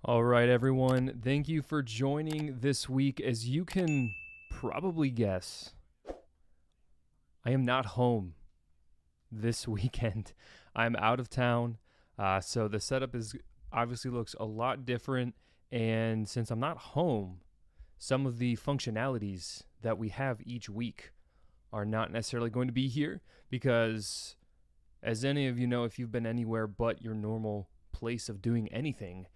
All right, everyone. Thank you for joining this week. As you can probably guess, I am not home this weekend. I'm out of town, so the setup is obviously looks a lot different. And since I'm not home, some of the functionalities that we have each week are not necessarily going to be here because, as any of you know, if you've been anywhere but your normal place of doing anything,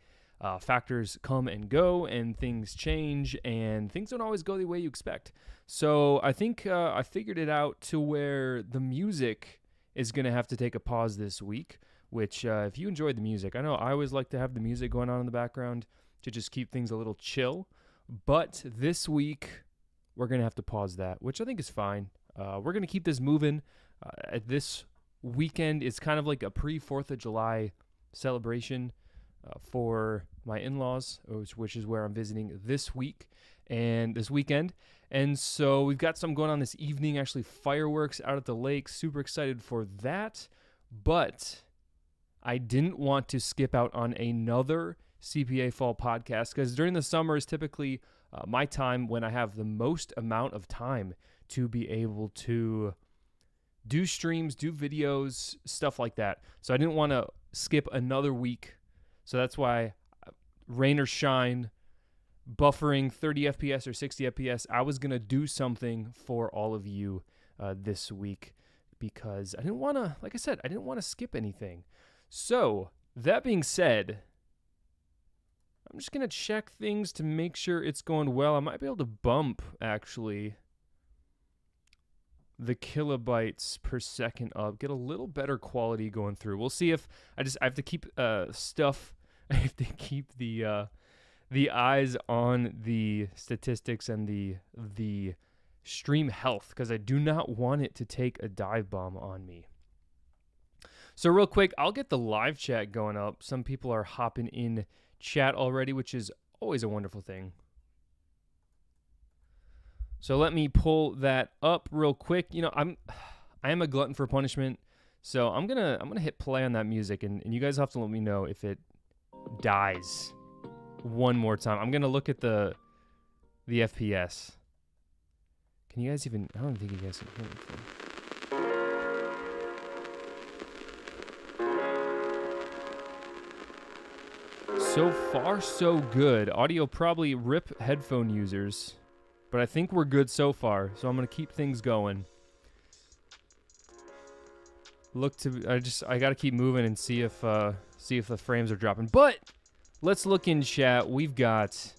factors come and go and things change and things don't always go the way you expect. So I think I figured it out to where the music is going to have to take a pause this week, which if you enjoyed the music, I know I always like to have the music going on in the background to just keep things a little chill. But this week, we're going to have to pause that, which I think is fine. We're going to keep this moving. This weekend is kind of like a pre-4th of July celebration for my in-laws, which is where I'm visiting this week and this weekend. And so we've got some going on this evening, actually fireworks out at the lake. Super excited for that. But I didn't want to skip out on another CPA-fol podcast because during the summer is typically my time when I have the most amount of time to be able to do streams, do videos, stuff like that. So I didn't want to skip another week. So that's why, rain or shine, buffering 30 FPS or 60 FPS, I was going to do something for all of you this week because I didn't want to, like I said, I didn't want to skip anything. So that being said, I'm just going to check things to make sure it's going well. I might be able to bump, actually, the kilobytes per second up, get a little better quality going through. We'll see if I have to keep stuff. I have to keep the eyes on the statistics and the stream health because I do not want it to take a dive bomb on me. So real quick, I'll get the live chat going up. Some people are hopping in chat already, which is always a wonderful thing. So let me pull that up real quick. You know, I am a glutton for punishment, so I'm gonna hit play on that music, and you guys have to let me know if it dies one more time. I'm gonna look at the FPS. Can you guys even? I don't think you guys can hear anything. So far, so good. Audio probably rip headphone users. But I think we're good so far, so I'm gonna keep things going. I gotta keep moving and see if the frames are dropping. But let's look in chat. We've got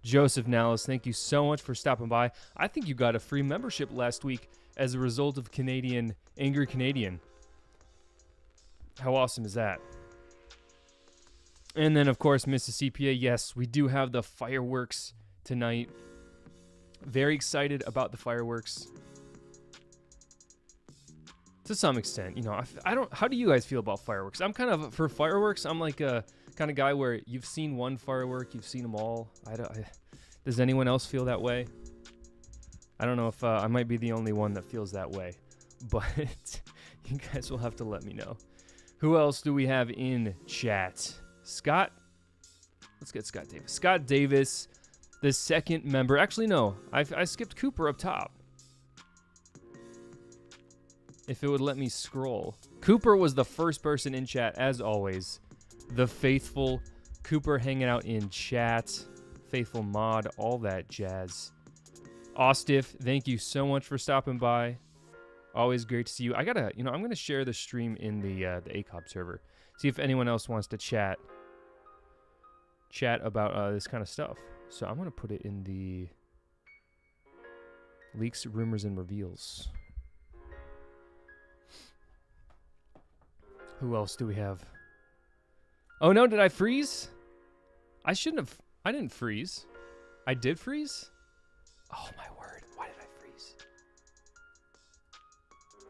Joseph Nallis. Thank you so much for stopping by. I think you got a free membership last week as a result of Angry Canadian. How awesome is that? And then of course, Mrs. CPA. Yes, we do have the fireworks tonight. Very excited about the fireworks. To some extent, you know, how do you guys feel about fireworks? I'm kind of, for fireworks, I'm like a kind of guy where you've seen one firework, you've seen them all. Does anyone else feel that way? I don't know if I might be the only one that feels that way, but you guys will have to let me know. Who else do we have in chat? Scott? Let's get Scott Davis. Scott Davis. The second member. Actually, no. I skipped Cooper up top. If it would let me scroll. Cooper was the first person in chat, as always. The faithful Cooper hanging out in chat. Faithful mod, all that jazz. Ostiff, thank you so much for stopping by. Always great to see you. I'm going to share the stream in the ACOB server. See if anyone else wants to chat about this kind of stuff. So I'm going to put it in the leaks, rumors, and reveals. Who else do we have? Oh no, did I freeze? I shouldn't have. I didn't freeze. I did freeze? Oh my word. Why did I freeze?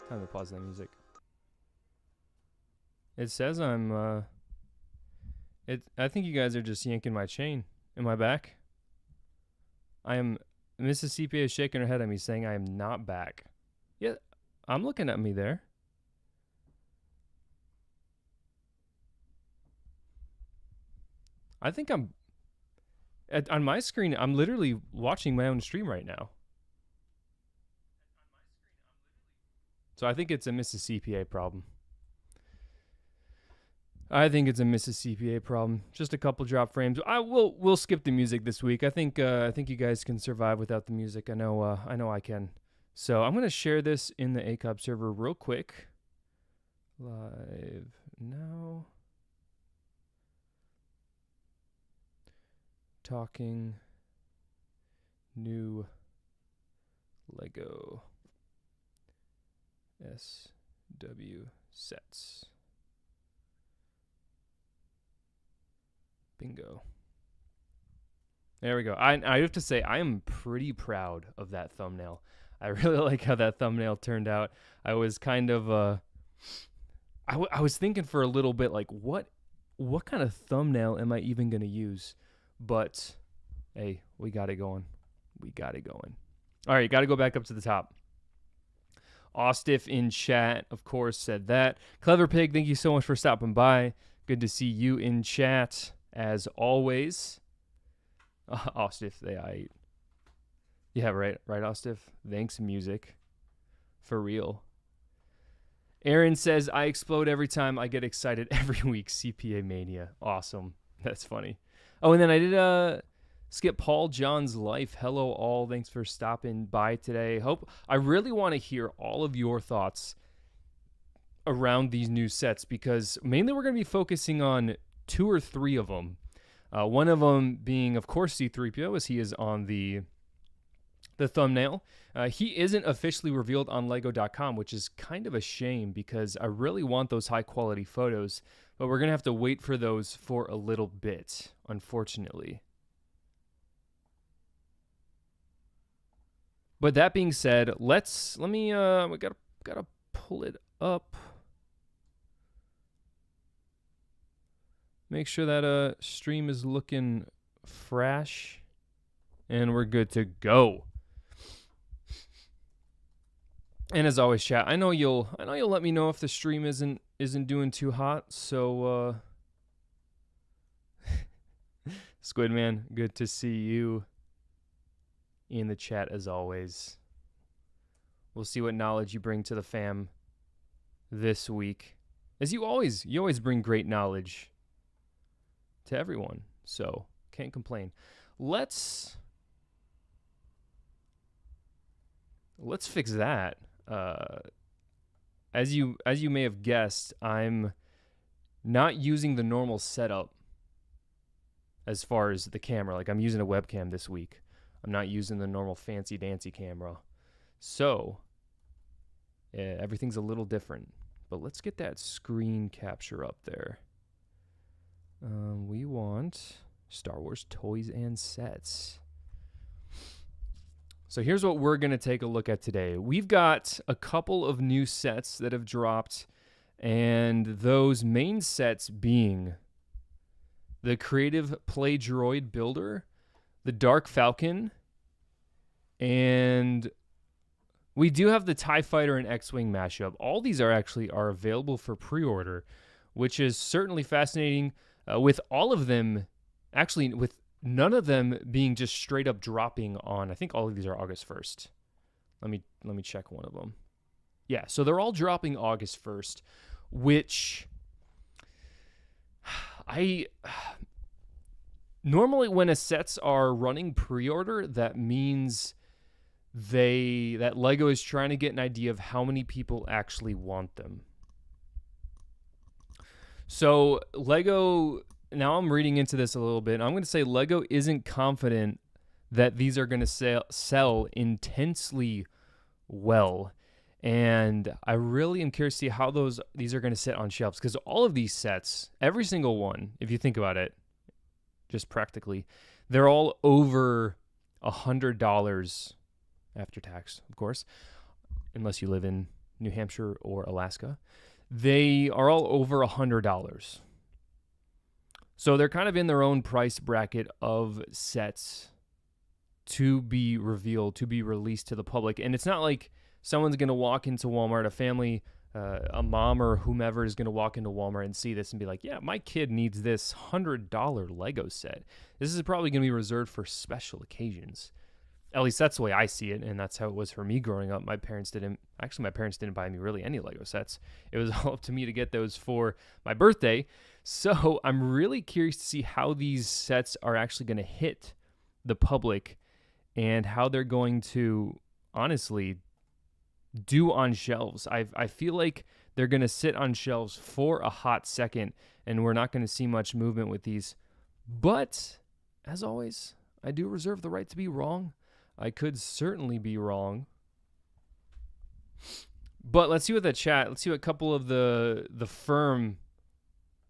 Time to pause that music. It says I'm, I think you guys are just yanking my chain. Am I back? Mrs. CPA is shaking her head at me saying I am not back. Yeah, I'm looking at me there. I think on my screen, I'm literally watching my own stream right now. So I think it's a Mississippi problem. I think it's a Mississippi problem. Just a couple drop frames. We'll skip the music this week. I think you guys can survive without the music. I know I can. So I'm gonna share this in the ACOB server real quick. Live now. Talking new Lego SW sets. Bingo. There we go. I have to say, I am pretty proud of that thumbnail. I really like how that thumbnail turned out. I was kind of, I was thinking for a little bit, like, what kind of thumbnail am I even going to use? But, hey, we got it going. We got it going. All right, got to go back up to the top. Ostiff in chat, of course, said that. Clever Pig, thank you so much for stopping by. Good to see you in chat, as always. Ostiff, yeah, right, Ostiff. Thanks, music. For real. Aaron says, I explode every time I get excited every week. CPA Mania. Awesome. That's funny. Oh, and then I did skip Paul John's life. Hello, all. Thanks for stopping by today. I really want to hear all of your thoughts around these new sets, because mainly we're going to be focusing on 2 or 3 of them. One of them being, of course, C-3PO, as he is on the thumbnail. He isn't officially revealed on Lego.com, which is kind of a shame, because I really want those high-quality photos, but we're going to have to wait for those for a little bit, unfortunately. But that being said, we gotta pull it up. Make sure that stream is looking fresh, and we're good to go. And as always, chat, I know you'll let me know if the stream isn't doing too hot. So, Squidman, good to see you in the chat as always. We'll see what knowledge you bring to the fam this week, as you always bring great knowledge to everyone. So can't complain. Let's fix that. As you may have guessed, I'm not using the normal setup as far as the camera. Like, I'm using a webcam this week. I'm not using the normal fancy dancy camera. So yeah, everything's a little different. But let's get that screen capture up there. We want Star Wars toys and sets. So here's what we're going to take a look at today. We've got a couple of new sets that have dropped, and those main sets being the Creative Play Droid Builder, the Dark Falcon, and we do have the TIE Fighter and X-Wing mashup. All these are available for pre-order, which is certainly fascinating, with all of them, actually with none of them being just straight up dropping on, I think all of these are August 1st. Let me check one of them. Yeah, so they're all dropping August 1st, which normally when a sets are running pre-order, that means that Lego is trying to get an idea of how many people actually want them. So Lego, now I'm reading into this a little bit. I'm going to say Lego isn't confident that these are going to sell intensely well. And I really am curious to see how these are going to sit on shelves, because all of these sets, every single one, if you think about it, just practically, they're all over $100 after tax, of course, unless you live in New Hampshire or Alaska. They are all over $100. So they're kind of in their own price bracket of sets to be revealed, to be released to the public. And it's not like someone's going to walk into Walmart, a family a mom or whomever is going to walk into Walmart and see this and be like, yeah, my kid needs this $100 Lego set. This is probably going to be reserved for special occasions. At least that's the way I see it, and that's how it was for me growing up. My parents didn't buy me really any Lego sets. It was all up to me to get those for my birthday. So I'm really curious to see how these sets are actually going to hit the public and how they're going to, honestly, do on shelves. I feel like they're going to sit on shelves for a hot second, and we're not going to see much movement with these. But, as always, I do reserve the right to be wrong. I could certainly be wrong. But let's see what the chat, let's see what a couple of the firm,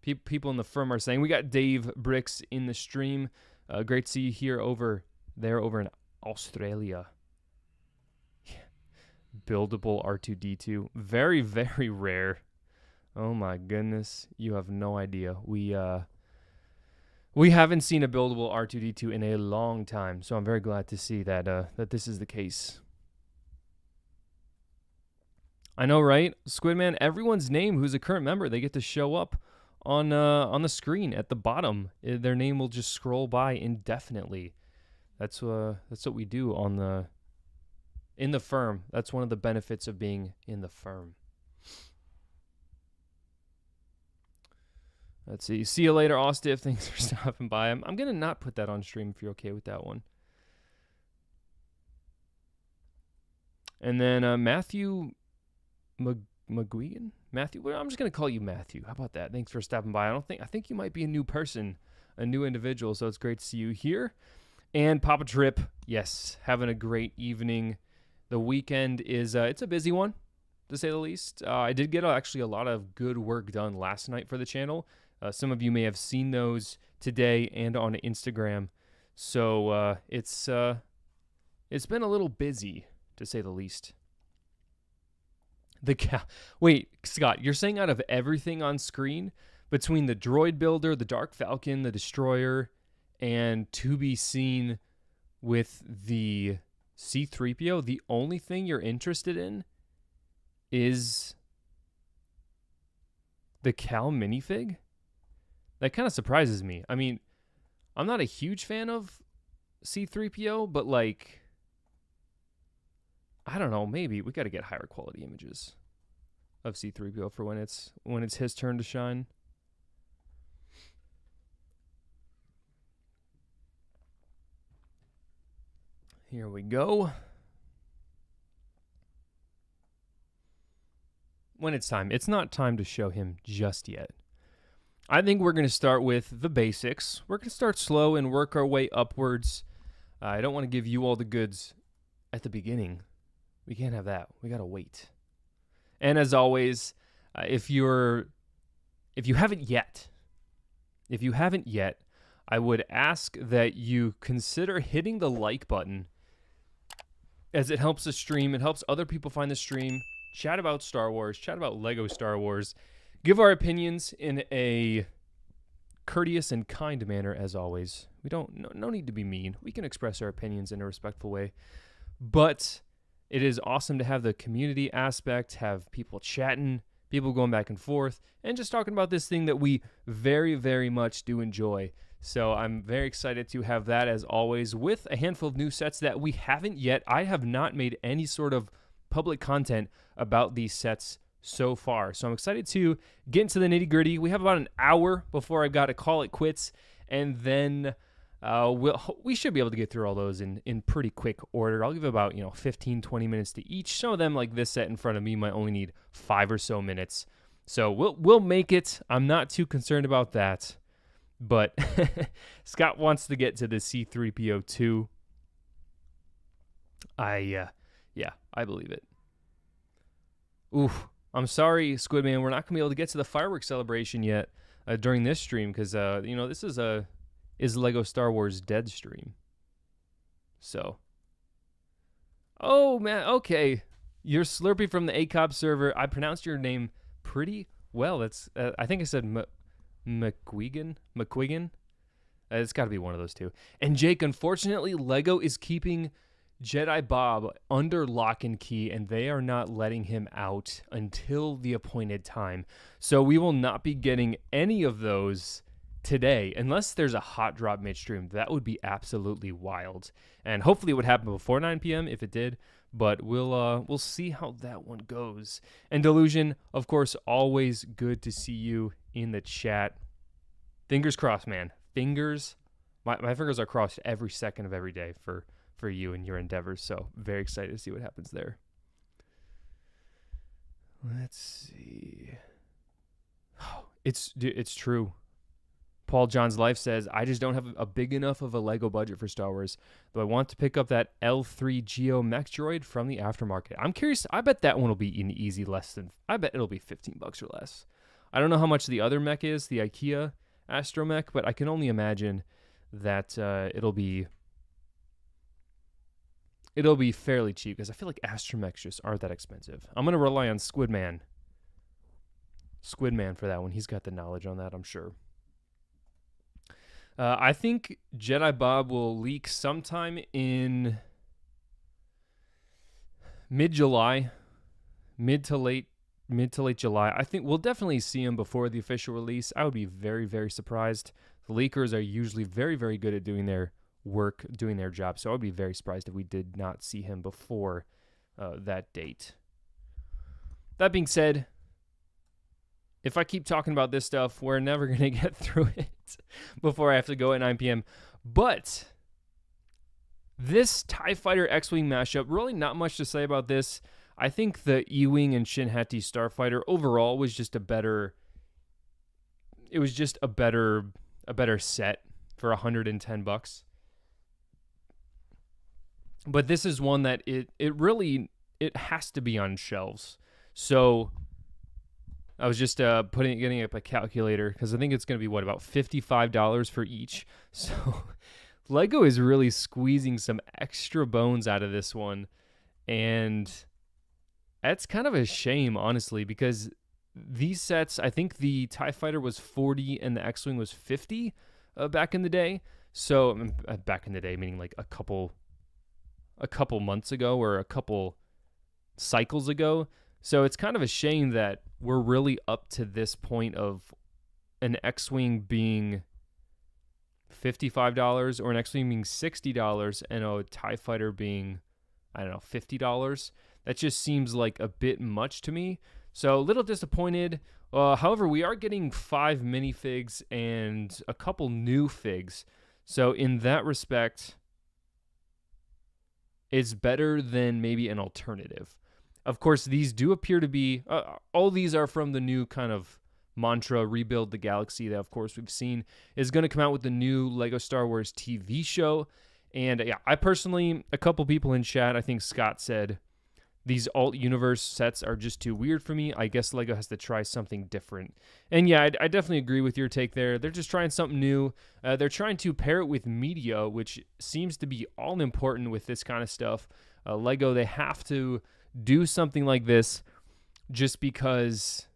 people in the firm are saying. We got Dave Bricks in the stream. Great to see you here over in Australia. Buildable R2-D2. Very, very rare. Oh my goodness. You have no idea. We haven't seen a buildable R2-D2 in a long time, so I'm very glad to see that that this is the case. I know, right? Squidman, everyone's name who's a current member, they get to show up on the screen at the bottom. Their name will just scroll by indefinitely. That's what we do in the firm. That's one of the benefits of being in the firm. Let's see. See you later, Austin. Thanks for stopping by. I'm going to not put that on stream if you're okay with that one. And then Matthew McGuigan? Matthew? Well, I'm just going to call you Matthew. How about that? Thanks for stopping by. I think you might be a new person, a new individual, so it's great to see you here. And Papa Trip, yes, having a great evening. The weekend is, it's a busy one, to say the least. I did get actually a lot of good work done last night for the channel. Some of you may have seen those today and on Instagram. So it's been a little busy, to say the least. Wait, Scott, you're saying out of everything on screen, between the droid builder, the Dark Falcon, the destroyer, and to be seen with the C-3PO, the only thing you're interested in is the Cal minifig? That kind of surprises me. I mean, I'm not a huge fan of C-3PO, but like, I don't know, maybe we got to get higher quality images of C-3PO for when it's his turn to shine. Here we go. When it's time. It's not time to show him just yet. I think we're going to start with the basics. We're going to start slow and work our way upwards. I don't want to give you all the goods at the beginning. We can't have that. We got to wait. And as always, if you haven't yet, I would ask that you consider hitting the like button, as it helps the stream. It helps other people find the stream. Chat about Star Wars. Chat about Lego Star Wars. Give our opinions in a courteous and kind manner, as always. We don't, no need to be mean. We can express our opinions in a respectful way. But it is awesome to have the community aspect, have people chatting, people going back and forth, and just talking about this thing that we very, very much do enjoy. So I'm very excited to have that, as always, with a handful of new sets that we haven't yet. I have not made any sort of public content about these sets so far. So I'm excited to get into the nitty-gritty. We have about an hour before I've got to call it quits, and then we should be able to get through all those in pretty quick order. I'll give about 15, 20 minutes to each. Some of them, like this set in front of me, might only need 5 or so minutes. So we'll make it. I'm not too concerned about that. But Scott wants to get to the C-3PO too. I believe it. Oof. I'm sorry, Squidman. We're not going to be able to get to the fireworks celebration yet during this stream because, this is Lego Star Wars Dead stream. So. Oh, man. Okay. You're Slurpee from the ACOP server. I pronounced your name pretty well. That's I think I said McQuiggan? It's got to be one of those two. And Jake, unfortunately, Lego is keeping Jedi Bob under lock and key, and they are not letting him out until the appointed time. So we will not be getting any of those today, unless there's a hot drop midstream. That would be absolutely wild. And hopefully it would happen before 9 p.m. if it did, but we'll see how that one goes. And Delusion, of course, always good to see you in the chat. Fingers crossed, man. My fingers are crossed every second of every day for you and your endeavors. So very excited to see what happens there. Let's see. Oh, it's true. Paul John's Life says, I just don't have a big enough of a Lego budget for Star Wars, though I want to pick up that L3 Geo mech droid from the aftermarket. I'm curious. I bet that one will be an easy I bet it'll be $15 or less. I don't know how much the other mech is, the IKEA Astromech, but I can only imagine that it'll be fairly cheap, because I feel like Astromechs just aren't that expensive. I'm going to rely on Squidman for that one. He's got the knowledge on that, I'm sure. I think Jedi Bob will leak sometime in mid-July, mid to late July. I think we'll definitely see him before the official release. I would be very, very surprised. The leakers are usually very, very good at doing their work, doing their job, so I would be very surprised if we did not see him before that date. That being said, if I keep talking about this stuff, we're never going to get through it before I have to go at 9 p.m. But this TIE Fighter X-Wing mashup, really not much to say about this. I think the E-Wing and Shin Hati Starfighter overall was just a better set for $110. But this is one that it has to be on shelves. So I was just getting up a calculator, because I think it's going to be about $55 for each. So Lego is really squeezing some extra bones out of this one, and that's kind of a shame, honestly, because these sets, I think the TIE Fighter was $40 and the X-Wing was $50 back in the day. So back in the day, meaning like a couple months ago or a couple cycles ago. So it's kind of a shame that we're really up to this point of an X-Wing being $55 or an X-Wing being $60 and a TIE Fighter being, I don't know, $50. That just seems like a bit much to me. So a little disappointed. However, we are getting 5 minifigs and a couple new figs. So in that respect, it's better than maybe an alternative. Of course, these do appear to be, all these are from the new kind of mantra, Rebuild the Galaxy, that of course we've seen is going to come out with the new Lego Star Wars TV show. And yeah, I personally, a couple people in chat, I think Scott said, these alt-universe sets are just too weird for me. I guess Lego has to try something different. And yeah, I definitely agree with your take there. They're just trying something new. They're trying to pair it with media, which seems to be all important with this kind of stuff. Lego, they have to do something like this just because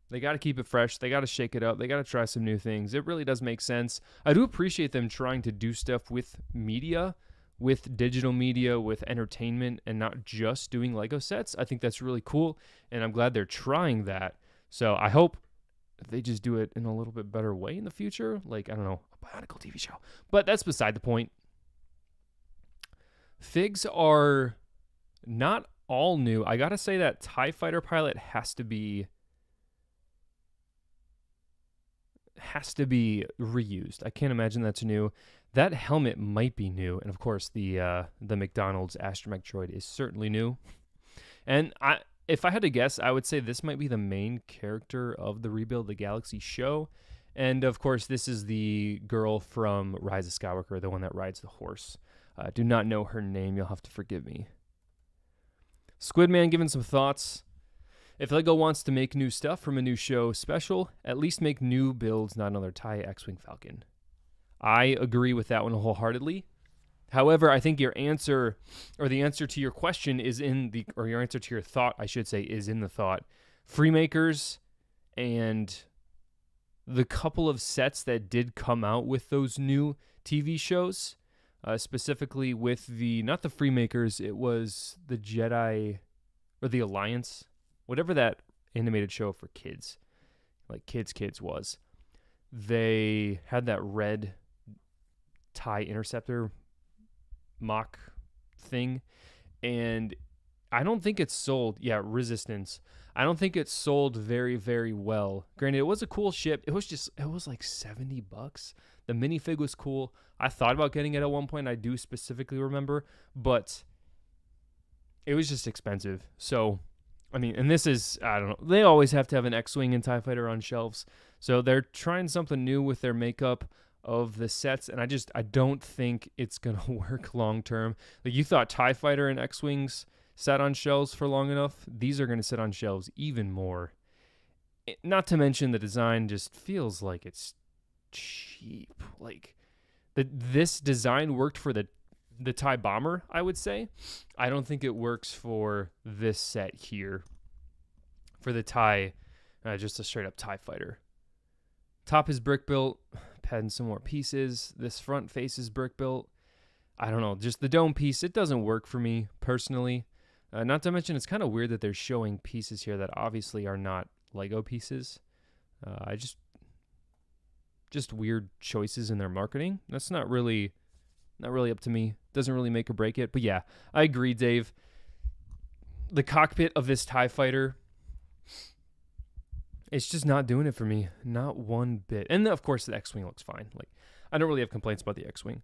they got to keep it fresh. They got to shake it up. They got to try some new things. It really does make sense. I do appreciate them trying to do stuff with media, with digital media, with entertainment, and not just doing Lego sets. I think that's really cool, and I'm glad they're trying that. So I hope they just do it in a little bit better way in the future. Like, I don't know, a Bionicle TV show. But that's beside the point. Figs are not all new. I gotta say that TIE Fighter pilot has to be reused. I can't imagine that's new. That helmet might be new, and of course the McDonald's Astromech droid is certainly new. And if I had to guess, I would say this might be the main character of the Rebuild the Galaxy show. And of course, this is the girl from Rise of Skywalker, the one that rides the horse. I do not know her name. You'll have to forgive me. Squidman giving some thoughts. If Lego wants to make new stuff from a new show special, at least make new builds, not another TIE X-Wing Falcon. I agree with that one wholeheartedly. However, I think your answer, or the answer to your question is your answer to your thought, I should say, is in the thought. Freemakers and the couple of sets that did come out with those new TV shows, specifically with not the Freemakers, it was the Jedi or the Alliance, whatever that animated show for kids, like kids was. They had that red TIE Interceptor mock thing, and I don't think it's sold. Yeah, Resistance. I don't think it's sold very, very well. Granted, it was a cool ship. It was like $70. The minifig was cool. I thought about getting it at one point. I do specifically remember, but it was just expensive. So, I mean, and this is, I don't know. They always have to have an X-Wing and TIE Fighter on shelves. So they're trying something new with their makeup of the sets, and I don't think it's going to work long term. Like, you thought TIE Fighter and X-Wings sat on shelves for long enough. These are going to sit on shelves even more. Not to mention the design just feels like it's cheap. Like, this design worked for the TIE Bomber, I would say. I don't think it works for this set here. For the TIE, just a straight up TIE Fighter. Top is brick built, adding some more pieces. This front face is brick built. I don't know, just the dome piece, it doesn't work for me personally. Not to mention, it's kind of weird that they're showing pieces here that obviously are not Lego pieces. Just weird choices in their marketing. That's not really up to me. Doesn't really make or break it. But yeah, I agree, Dave. The cockpit of this TIE Fighter, it's just not doing it for me. Not one bit. And of course, the X-Wing looks fine. Like, I don't really have complaints about the X-Wing.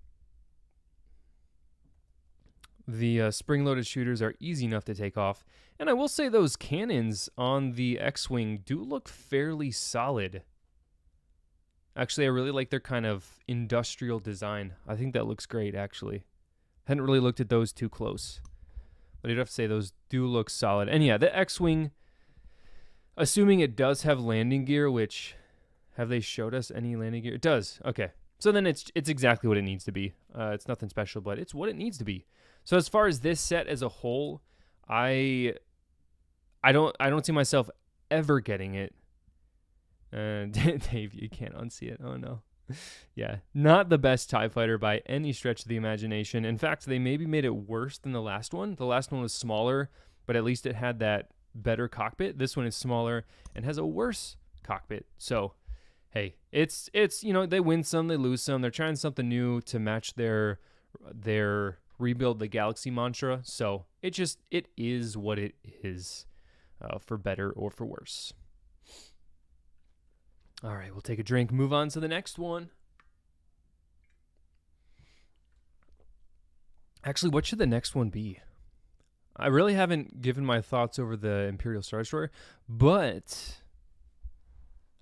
The spring-loaded shooters are easy enough to take off. And I will say those cannons on the X-Wing do look fairly solid. Actually, I really like their kind of industrial design. I think that looks great, actually. Hadn't really looked at those too close. But I'd have to say those do look solid. And yeah, the X-Wing, assuming it does have landing gear, which, have they showed us any landing gear? It does. Okay. So then it's exactly what it needs to be. It's nothing special, but it's what it needs to be. So as far as this set as a whole, I don't see myself ever getting it. Dave, you can't unsee it. Oh no. Yeah, not the best TIE Fighter by any stretch of the imagination. In fact, they maybe made it worse than the last one. The last one was smaller, but at least it had that better cockpit. This one is smaller and has a worse cockpit. So, hey, it's they win some, they lose some. They're trying something new to match their rebuild the galaxy mantra. So it is what it is, for better or for worse. All right, we'll take a drink, move on to the next one. Actually, what should the next one be? I really haven't given my thoughts over the Imperial Star Destroyer, but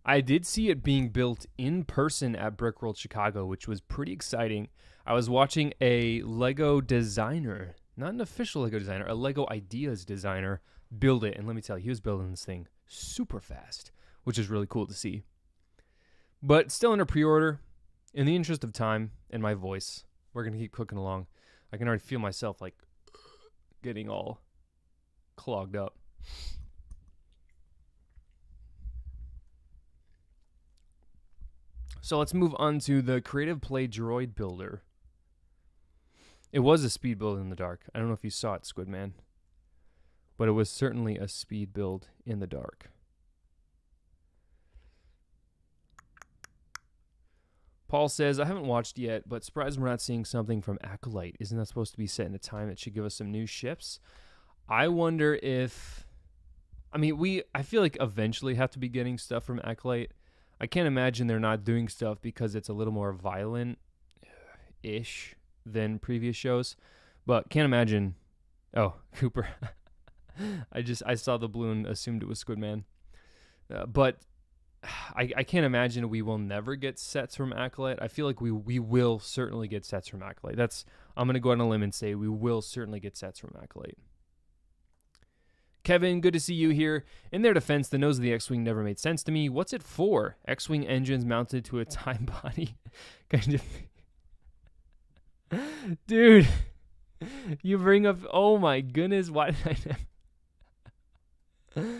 I did see it being built in person at Brickworld Chicago, which was pretty exciting. I was watching a Lego designer, not an official Lego designer, a Lego Ideas designer build it. And let me tell you, he was building this thing super fast, which is really cool to see. But still under pre-order. In the interest of time and my voice, we're going to keep cooking along. I can already feel myself like getting all clogged up. So let's move on to the Creative Play Droid Builder. It was a speed build in the dark. I don't know if you saw it, Squidman. But it was certainly a speed build in the dark. Paul says, I haven't watched yet, but surprised we're not seeing something from Acolyte. Isn't that supposed to be set in a time that should give us some new ships? I wonder if... I feel like eventually have to be getting stuff from Acolyte. I can't imagine they're not doing stuff because it's a little more violent-ish than previous shows. But can't imagine... Oh, Cooper. I saw the blue and assumed it was Squidman. But... I can't imagine we will never get sets from Acolyte. I feel like we will certainly get sets from Acolyte. I'm going to go on a limb and say we will certainly get sets from Acolyte. Kevin, good to see you here. In their defense, the nose of the X-Wing never made sense to me. What's it for? X-Wing engines mounted to a time body. Kind of. Dude, you bring up... Oh my goodness, why did I never...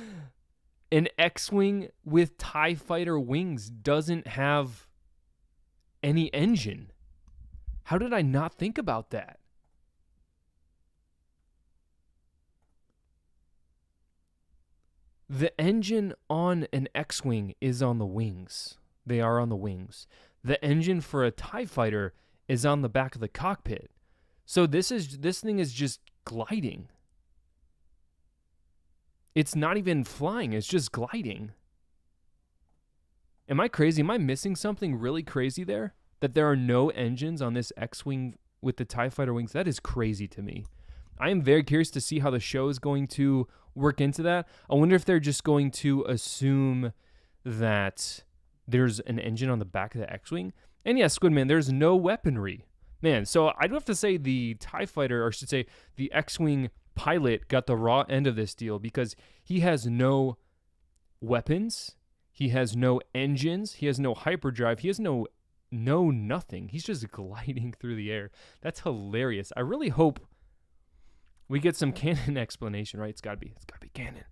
An X-Wing with TIE Fighter wings doesn't have any engine. How did I not think about that? The engine on an X-Wing is on the wings. They are on the wings. The engine for a TIE fighter is on the back of the cockpit. So this thing is just gliding. It's not even flying, it's just gliding. Am I crazy? Am I missing something really crazy there? That there are no engines on this X-Wing with the TIE fighter wings? That is crazy to me. I am very curious to see how the show is going to work into that. I wonder if they're just going to assume that there's an engine on the back of the X-Wing. And yes, Squidman, there's no weaponry. Man, so I do have to say the TIE fighter, or I should say the X-Wing pilot, got the raw end of this deal because he has no weapons. He has no engines. He has no hyperdrive. He has no nothing. He's just gliding through the air. That's hilarious. I really hope we get some canon explanation, right? It's got to be canon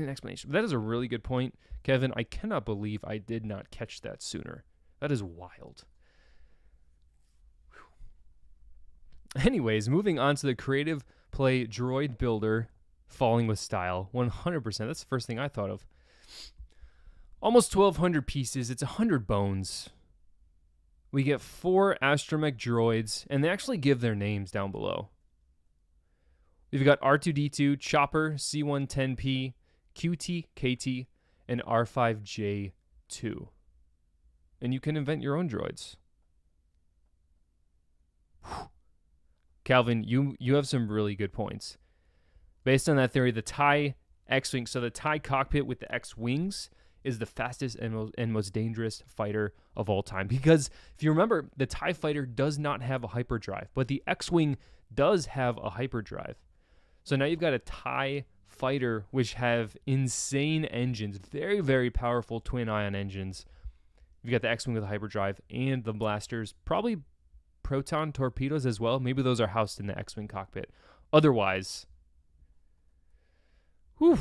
explanation. But that is a really good point, Kevin. I cannot believe I did not catch that sooner. That is wild. Whew. Anyways, moving on to the creative play droid builder, falling with style. 100%. That's the first thing I thought of. Almost 1,200 pieces. It's 100 bones. We get 4 astromech droids, and they actually give their names down below. We've got R2-D2, Chopper, C-110P, QT, KT, and R5J2. And you can invent your own droids. Whew. Calvin, you have some really good points. Based on that theory, the TIE X-Wing, so the TIE cockpit with the X-Wings is the fastest and most dangerous fighter of all time. Because if you remember, the TIE fighter does not have a hyperdrive, but the X-Wing does have a hyperdrive. So now you've got a TIE fighter which have insane engines, very, very powerful twin-ion engines. You've got the X-Wing with a hyperdrive and the blasters, probably proton torpedoes as well. Maybe those are housed in the X-Wing cockpit. Otherwise, whew,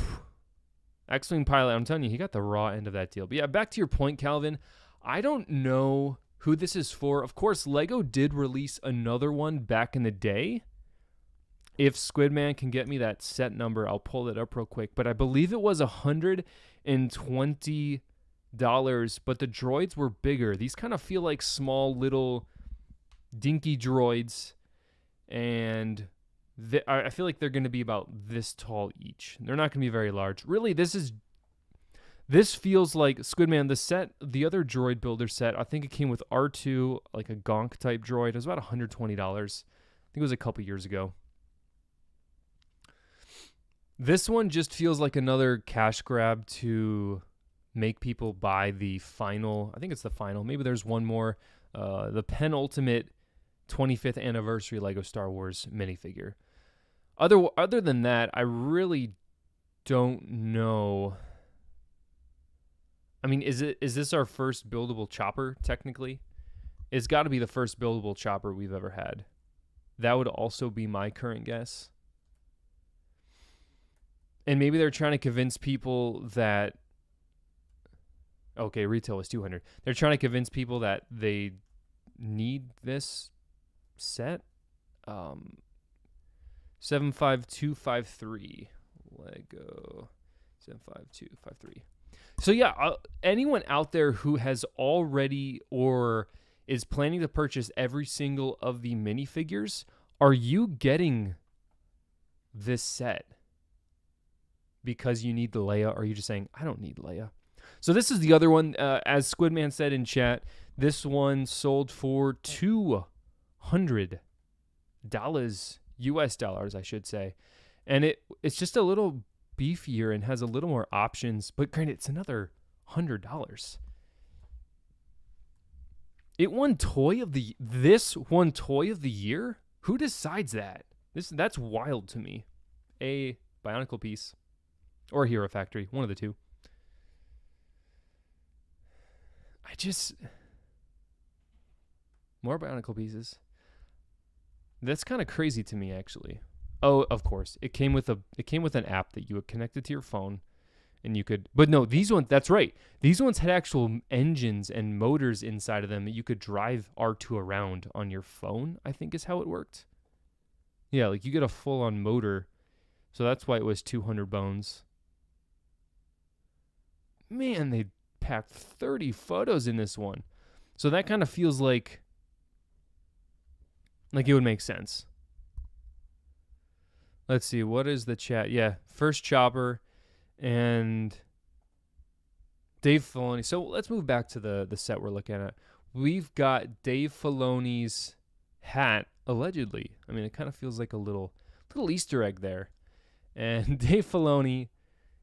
X-Wing pilot, I'm telling you, he got the raw end of that deal. But yeah, back to your point, Calvin. I don't know who this is for. Of course, Lego did release another one back in the day. If Squidman can get me that set number, I'll pull it up real quick. But I believe it was $120, but the droids were bigger. These kind of feel like small little dinky droids, and I feel like they're going to be about this tall each. They're not going to be very large. Really, this feels like Squidman, the other droid builder set, I think it came with R2, like a Gonk type droid. It was about $120. I think it was a couple years ago. This one just feels like another cash grab to make people buy the final, I think it's the final, maybe there's one more, the penultimate 25th anniversary Lego Star Wars minifigure. Other than that, I really don't know. I mean, is this our first buildable chopper, technically? It's got to be the first buildable chopper we've ever had. That would also be my current guess. And maybe they're trying to convince people that, okay, retail was $200. They're trying to convince people that they need this set. 75253 Lego 75253. So yeah, anyone out there who has already or is planning to purchase every single of the minifigures, are you getting this set because you need the Leia, or are you just saying, I don't need Leia? So this is the other one. As Squidman said in chat, this one sold for $200 US dollars, I should say. And it's just a little beefier and has a little more options, but granted, it's another $100. This won Toy of the Year? Who decides that? That's wild to me. A Bionicle piece or Hero Factory, one of the two. More Bionicle pieces. That's kind of crazy to me, actually. Oh, of course. It came with an app that you would connect it to your phone, And you could, but no, these ones, that's right. These ones had actual engines and motors inside of them that you could drive R2 around on your phone, I think is how it worked. Yeah, like you get a full-on motor. So that's why it was 200 bones. Man, they packed 30 photos in this one. So that kind of feels like it would make sense. Let's see, what is the chat? Yeah, first Chopper and Dave Filoni. So let's move back to the set we're looking at. We've got Dave Filoni's hat, allegedly. I mean, it kind of feels like a little Easter egg there. And Dave Filoni,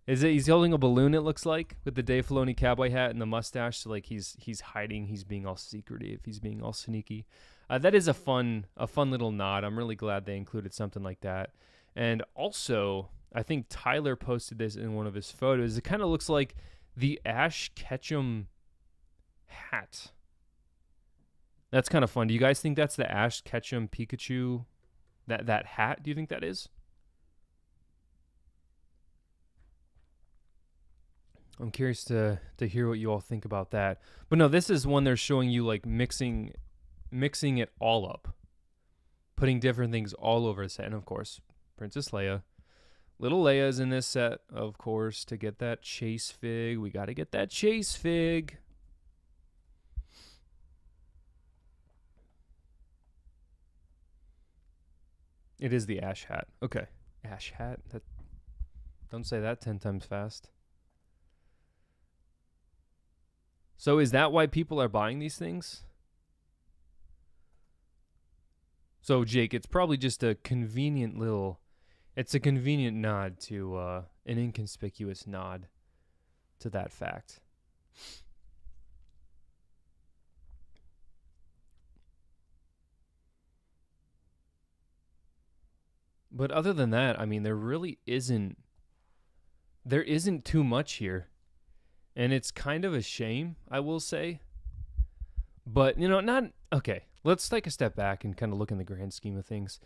he's holding a balloon, it looks like, with the Dave Filoni cowboy hat and the mustache. So like he's hiding, he's being all secretive, he's being all sneaky. That is a fun little nod. I'm really glad they included something like that. And also, I think Tyler posted this in one of his photos. It kind of looks like the Ash Ketchum hat. That's kind of fun. Do you guys think that's the Ash Ketchum Pikachu, that hat? Do you think that is? I'm curious to hear what you all think about that. But no, this is one they're showing you like mixing it all up. Putting different things all over the set. And of course, Princess Leia. Little Leia's in this set, of course, to get that chase fig. We got to get that chase fig. It is the Ash hat. Okay. Ash hat. Don't say that 10 times fast. So is that why people are buying these things? So, Jake, it's probably just a convenient nod to an inconspicuous nod to that fact. But other than that, I mean, there isn't too much here. And it's kind of a shame, I will say. But, okay, let's take a step back and kind of look in the grand scheme of things.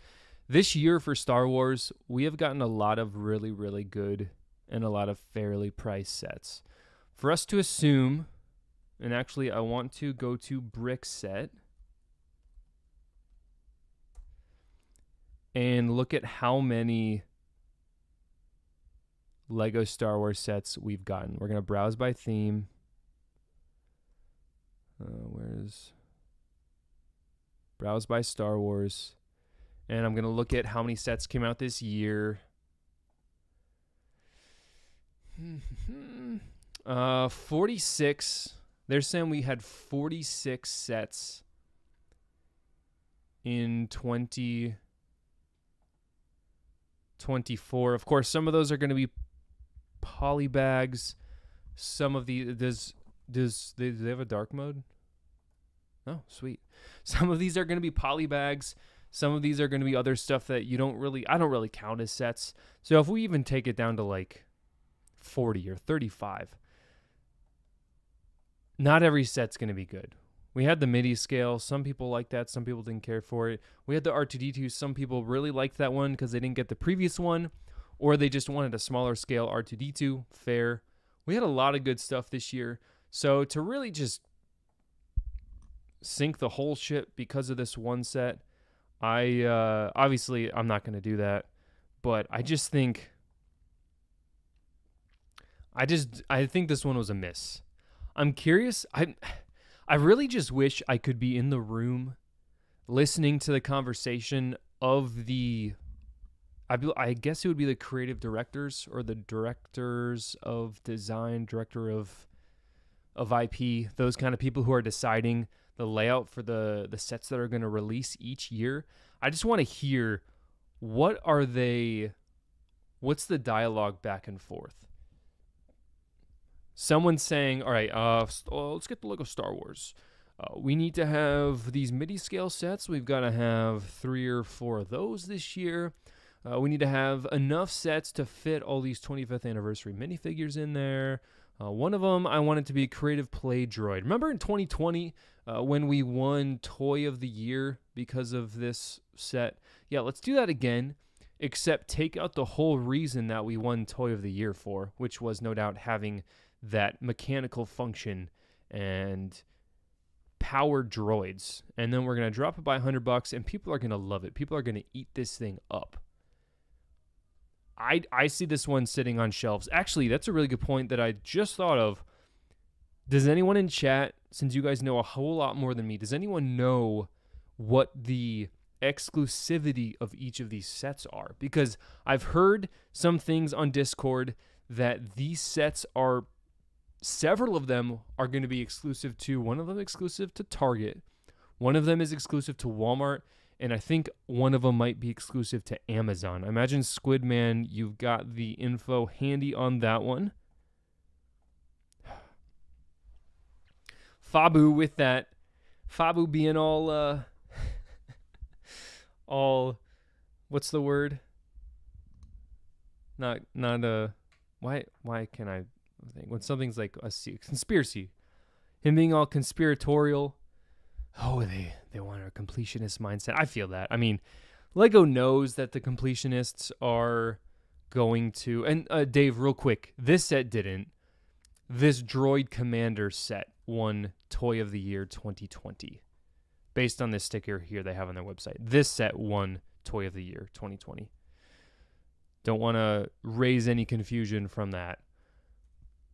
This year for Star Wars, we have gotten a lot of really, really good and a lot of fairly priced sets. For us to assume, and actually I want to go to Brick Set and look at how many Lego Star Wars sets we've gotten. We're going to browse by theme. Browse by Star Wars. And I'm going to look at how many sets came out this year. 46. They're saying we had 46 sets in 2024. Of course, some of those are going to be poly bags. Some of the do they have a dark mode? Oh, sweet. Some of these are going to be poly bags. Some of these are going to be other stuff that I don't really count as sets. So if we even take it down to like 40 or 35, not every set's going to be good. We had the MIDI scale. Some people liked that. Some people didn't care for it. We had the R2-D2. Some people really liked that one because they didn't get the previous one, or they just wanted a smaller scale R2-D2. Fair. We had a lot of good stuff this year. So to really just sink the whole ship because of this one set, obviously I'm not going to do that, but I think this one was a miss. I'm curious. I really just wish I could be in the room listening to the conversation of I guess it would be the creative directors or the directors of design, director of IP, those kind of people who are deciding the layout for the sets that are going to release each year. I just want to hear what's the dialogue back and forth. Someone's saying, all right, let's get the Lego Star Wars. We need to have these MIDI scale sets. We've got to have 3 or 4 of those this year. We need to have enough sets to fit all these 25th anniversary minifigures in there. One of them, I wanted to be Creative Play Droid. Remember in 2020 when we won Toy of the Year because of this set? Yeah, let's do that again. except take out the whole reason that we won Toy of the Year for, which was no doubt having that mechanical function and power droids. And then we're going to drop it by $100 and people are going to love it. People are going to eat this thing up. I see this one sitting on shelves. Actually, that's a really good point that I just thought of. Does anyone in chat, since you guys know a whole lot more than me, does anyone know what the exclusivity of each of these sets are? Because I've heard some things on Discord that these sets are, several of them are going to be exclusive to, one of them exclusive to Target, one of them is exclusive to Walmart, and I think one of them might be exclusive to Amazon. I imagine Squidman, you've got the info handy on that one. Fabu with that. Fabu being all, what's the word? Why can I think? When something's like a conspiracy. Him being all conspiratorial. Oh, they want a completionist mindset. I feel that. I mean, Lego knows that the completionists are going to, and Dave, real quick, this set didn't. This Droid Commander set won Toy of the Year 2020. Based on this sticker here they have on their website. This set won Toy of the Year 2020. Don't want to raise any confusion from that.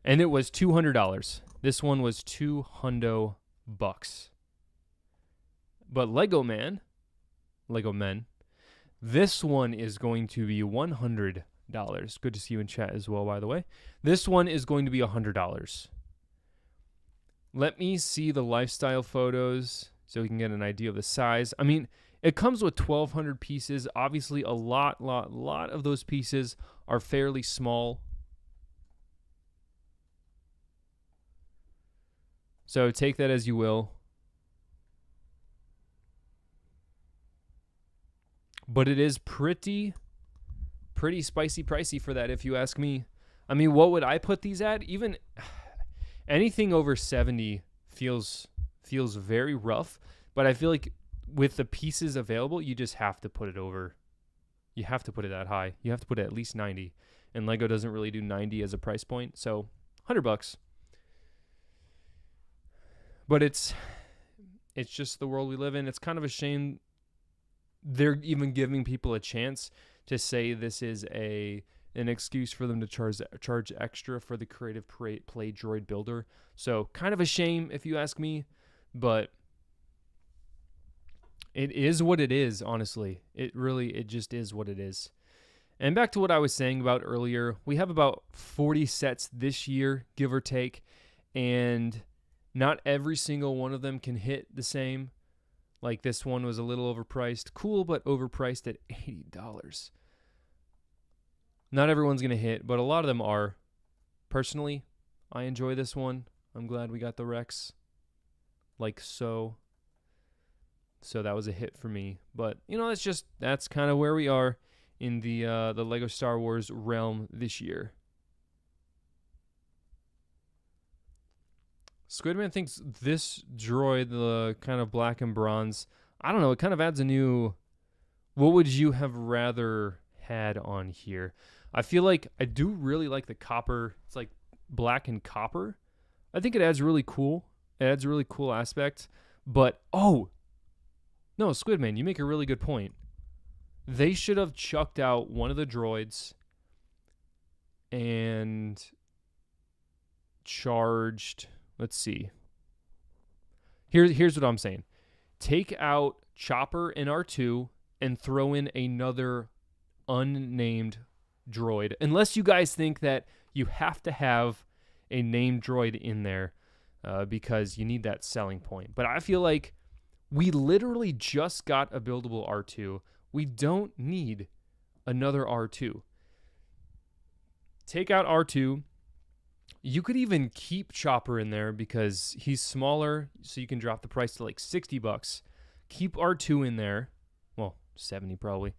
And it was $200. This one was $200. But Lego Men, this one is going to be $100. Good to see you in chat as well, by the way. This one is going to be $100. Let me see the lifestyle photos so we can get an idea of the size. I mean, it comes with 1,200 pieces. Obviously, a lot of those pieces are fairly small. So take that as you will. But it is pretty spicy pricey for that, if you ask me. I mean, what would I put these at? Even anything over 70 feels very rough. But I feel like with the pieces available, you just have to put it over. You have to put it that high. You have to put it at least 90. And Lego doesn't really do 90 as a price point. So $100. But it's just the world we live in. It's kind of a shame they're even giving people a chance to say this is an excuse for them to charge extra for the creative play droid builder. So kind of a shame if you ask me, but it is what it is, honestly. It just is what it is. And back to what I was saying about earlier, we have about 40 sets this year, give or take, and not every single one of them can hit the same. Like this one was a little overpriced. Cool, but overpriced at $80. Not everyone's going to hit, but a lot of them are. Personally, I enjoy this one. I'm glad we got the Rex. Like so. So that was a hit for me. But, you know, that's kind of where we are in the Lego Star Wars realm this year. Squidman thinks this droid, the kind of black and bronze, I don't know, it kind of adds a new, what would you have rather had on here? I feel like I do really like the copper. It's like black and copper. I think it adds really cool. It adds a really cool aspect. But, oh, no, Squidman, you make a really good point. They should have chucked out one of the droids and charged... Let's see. Here's what I'm saying. Take out Chopper and R2 and throw in another unnamed droid. Unless you guys think that you have to have a named droid in there because you need that selling point. But I feel like we literally just got a buildable R2. We don't need another R2. Take out R2. You could even keep Chopper in there because he's smaller, so you can drop the price to like $60. Keep R2 in there. Well, 70 probably.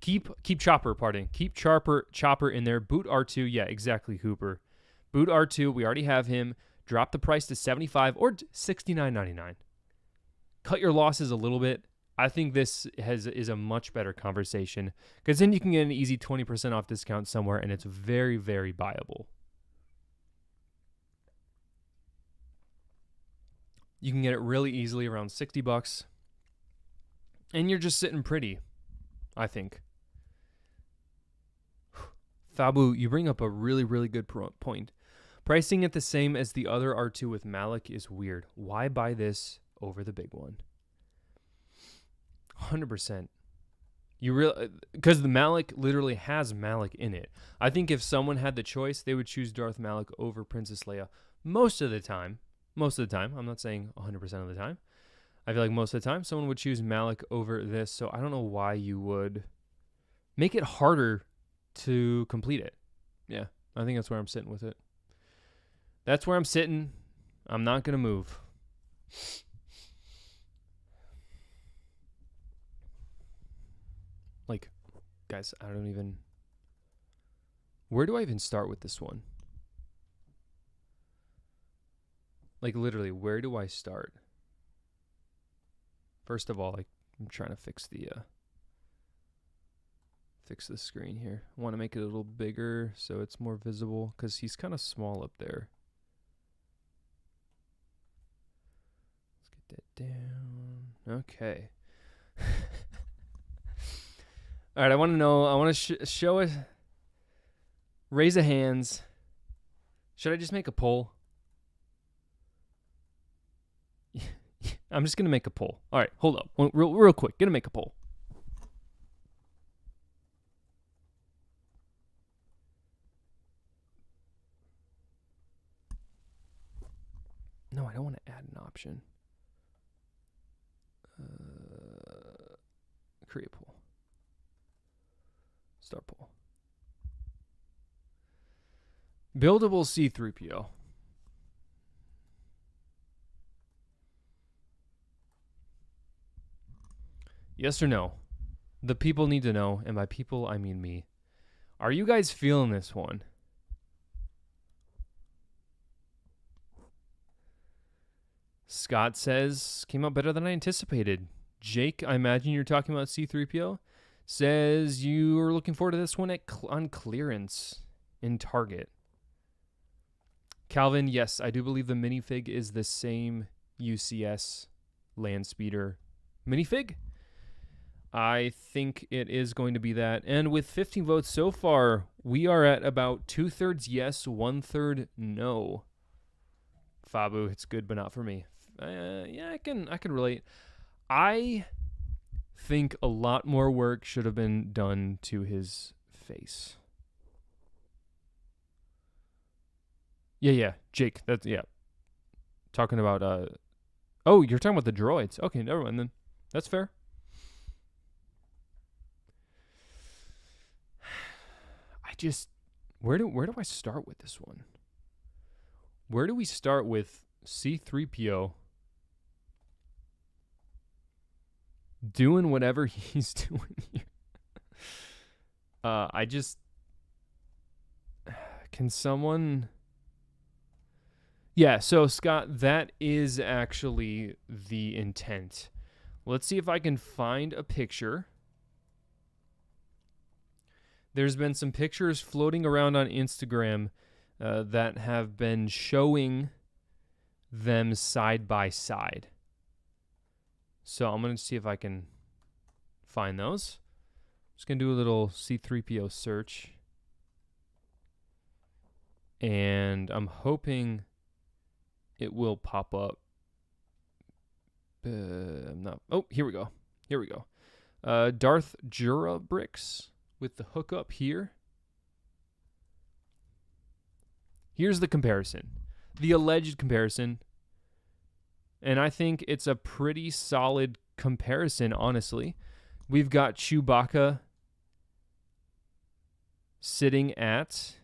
Keep Chopper, pardon. Keep Chopper in there. Boot R2. Yeah, exactly, Hooper. Boot R2. We already have him. Drop the price to $75 or $69.99. Cut your losses a little bit. I think this is a much better conversation because then you can get an easy 20% off discount somewhere, and it's very, very buyable. You can get it really easily around $60, and you're just sitting pretty, I think. Fabu, you bring up a really, really good point. Pricing it the same as the other R2 with Malik is weird. Why buy this over the big one? 100%. Because the Malik literally has Malik in it. I think if someone had the choice, they would choose Darth Malik over Princess Leia most of the time. Most of the time. I'm not saying 100% of the time. I feel like most of the time someone would choose Malik over this. So I don't know why you would make it harder to complete it. Yeah, I think that's where I'm sitting with it. That's where I'm sitting. I'm not going to move. Like, guys, I don't even... Where do I even start with this one? Like, literally, where do I start? First of all, like, I'm trying to fix the screen here. I want to make it a little bigger so it's more visible because he's kind of small up there. Let's get that down. Okay. All right, I want to know. I want to show it. Raise a hands. Should I just make a poll? I'm just going to make a poll. All right, hold up. Real quick. Going to make a poll. No, I don't want to add an option. Create poll. Start poll. Buildable C3PO. Yes or no? The people need to know, and by people, I mean me. Are you guys feeling this one? Scott says, came out better than I anticipated. Jake, I imagine you're talking about C3PO, says you are looking forward to this one on clearance in Target. Calvin, yes, I do believe the minifig is the same UCS land speeder minifig. I think it is going to be that. And with 15 votes so far, we are at about 2/3 yes, 1/3 no. Fabu, it's good, but not for me. Yeah, I can relate. I think a lot more work should have been done to his face. Yeah, Jake. That's yeah. Talking about oh, you're talking about the droids. Okay, never mind then. That's fair. I just where do I start with this one? Where do we start with C3PO doing whatever he's doing here? I just can someone... Yeah, so Scott, that is actually the intent. Let's see if I can find a picture. There's been some pictures floating around on Instagram that have been showing them side by side. So I'm going to see if I can find those. Just going to do a little C3PO search. And I'm hoping it will pop up. Oh, here we go. Darth Jura bricks with the hookup here. Here's the comparison. The alleged comparison. And I think it's a pretty solid comparison, honestly. We've got Chewbacca sitting at...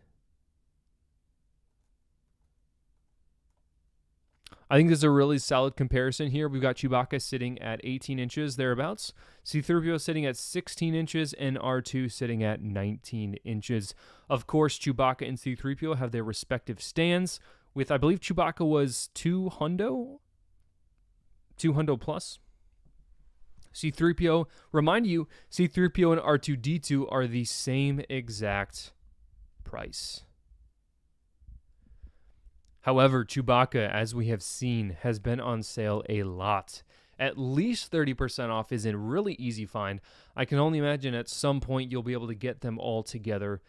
I think this is a really solid comparison here. We've got Chewbacca sitting at 18 inches, thereabouts. C-3PO sitting at 16 inches, and R2 sitting at 19 inches. Of course, Chewbacca and C-3PO have their respective stands, with, I believe Chewbacca was 2 hundo plus. C-3PO, remind you, C-3PO and R2-D2 are the same exact price. However, Chewbacca, as we have seen, has been on sale a lot. At least 30% off is a really easy find. I can only imagine at some point you'll be able to get them all together.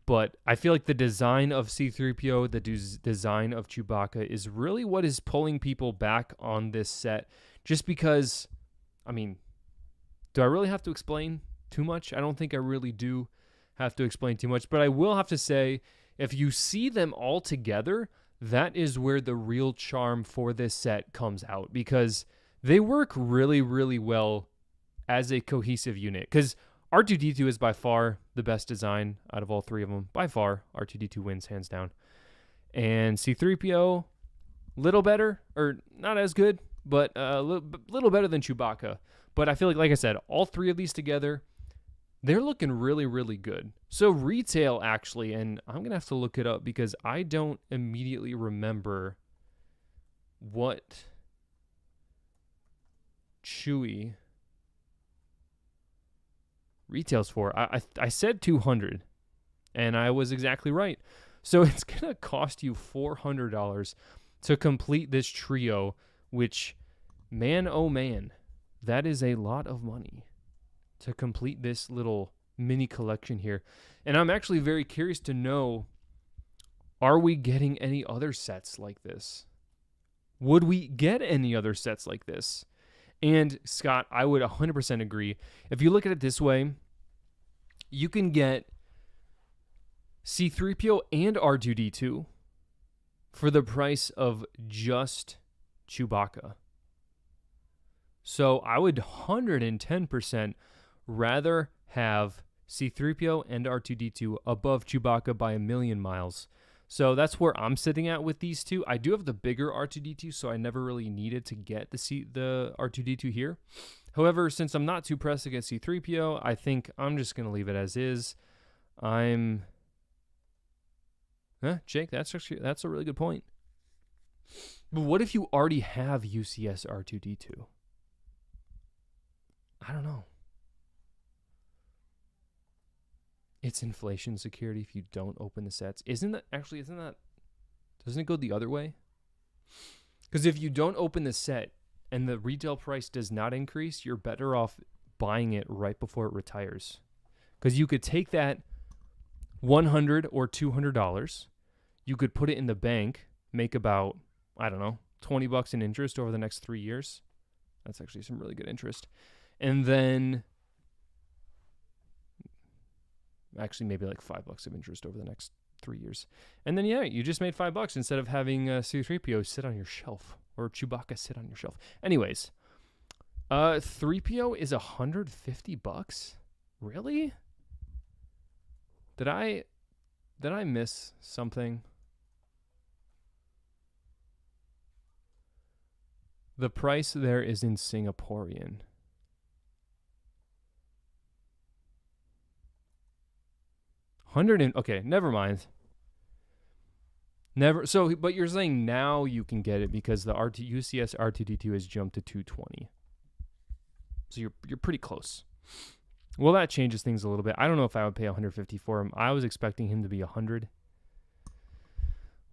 But I feel like the design of C-3PO, the design of Chewbacca is really what is pulling people back on this set. Just because, I mean, do I really have to explain too much? I don't think I really do have to explain too much. But I will have to say, if you see them all together, that is where the real charm for this set comes out, because they work really, really well as a cohesive unit. Because R2-D2 is by far the best design out of all three of them. By far, R2-D2 wins hands down. And C-3PO, little better, or not as good, but a little better than Chewbacca. But I feel like I said, all three of these together, they're looking really, really good. So retail, actually, and I'm going to have to look it up because I don't immediately remember what Chewie retails for. I said 200, and I was exactly right. So it's going to cost you $400 to complete this trio, which, man, oh man, that is a lot of money to complete this little mini collection here. And I'm actually very curious to know, are we getting any other sets like this? Would we get any other sets like this? And Scott, I would 100% agree. If you look at it this way, you can get C-3PO and R2-D2 for the price of just Chewbacca. So I would 110% rather have C-3PO and R2-D2 above Chewbacca by a million miles. So that's where I'm sitting at with these two. I do have the bigger R2-D2, so I never really needed to get the R2-D2 here. However, since I'm not too pressed against C-3PO, I think I'm just going to leave it as is. Jake, that's a really good point. But what if you already have UCS R2-D2? I don't know. It's inflation security if you don't open the sets. Doesn't it go the other way? Because if you don't open the set and the retail price does not increase, you're better off buying it right before it retires. Because you could take that $100 or $200, you could put it in the bank, make about, I don't know, $20 in interest over the next 3 years. That's actually some really good interest. And then actually maybe like $5 of interest over the next 3 years. And then, yeah, you just made $5 instead of having C-3PO sit on your shelf or Chewbacca sit on your shelf. Anyways, 3PO is $150? Really? Did I miss something? The price there is in Singaporean. Okay, never mind. But you're saying now you can get it because the UCS R2-D2 has jumped to $220. So you're pretty close. Well, that changes things a little bit. I don't know if I would pay $150 for him. I was expecting him to be $100,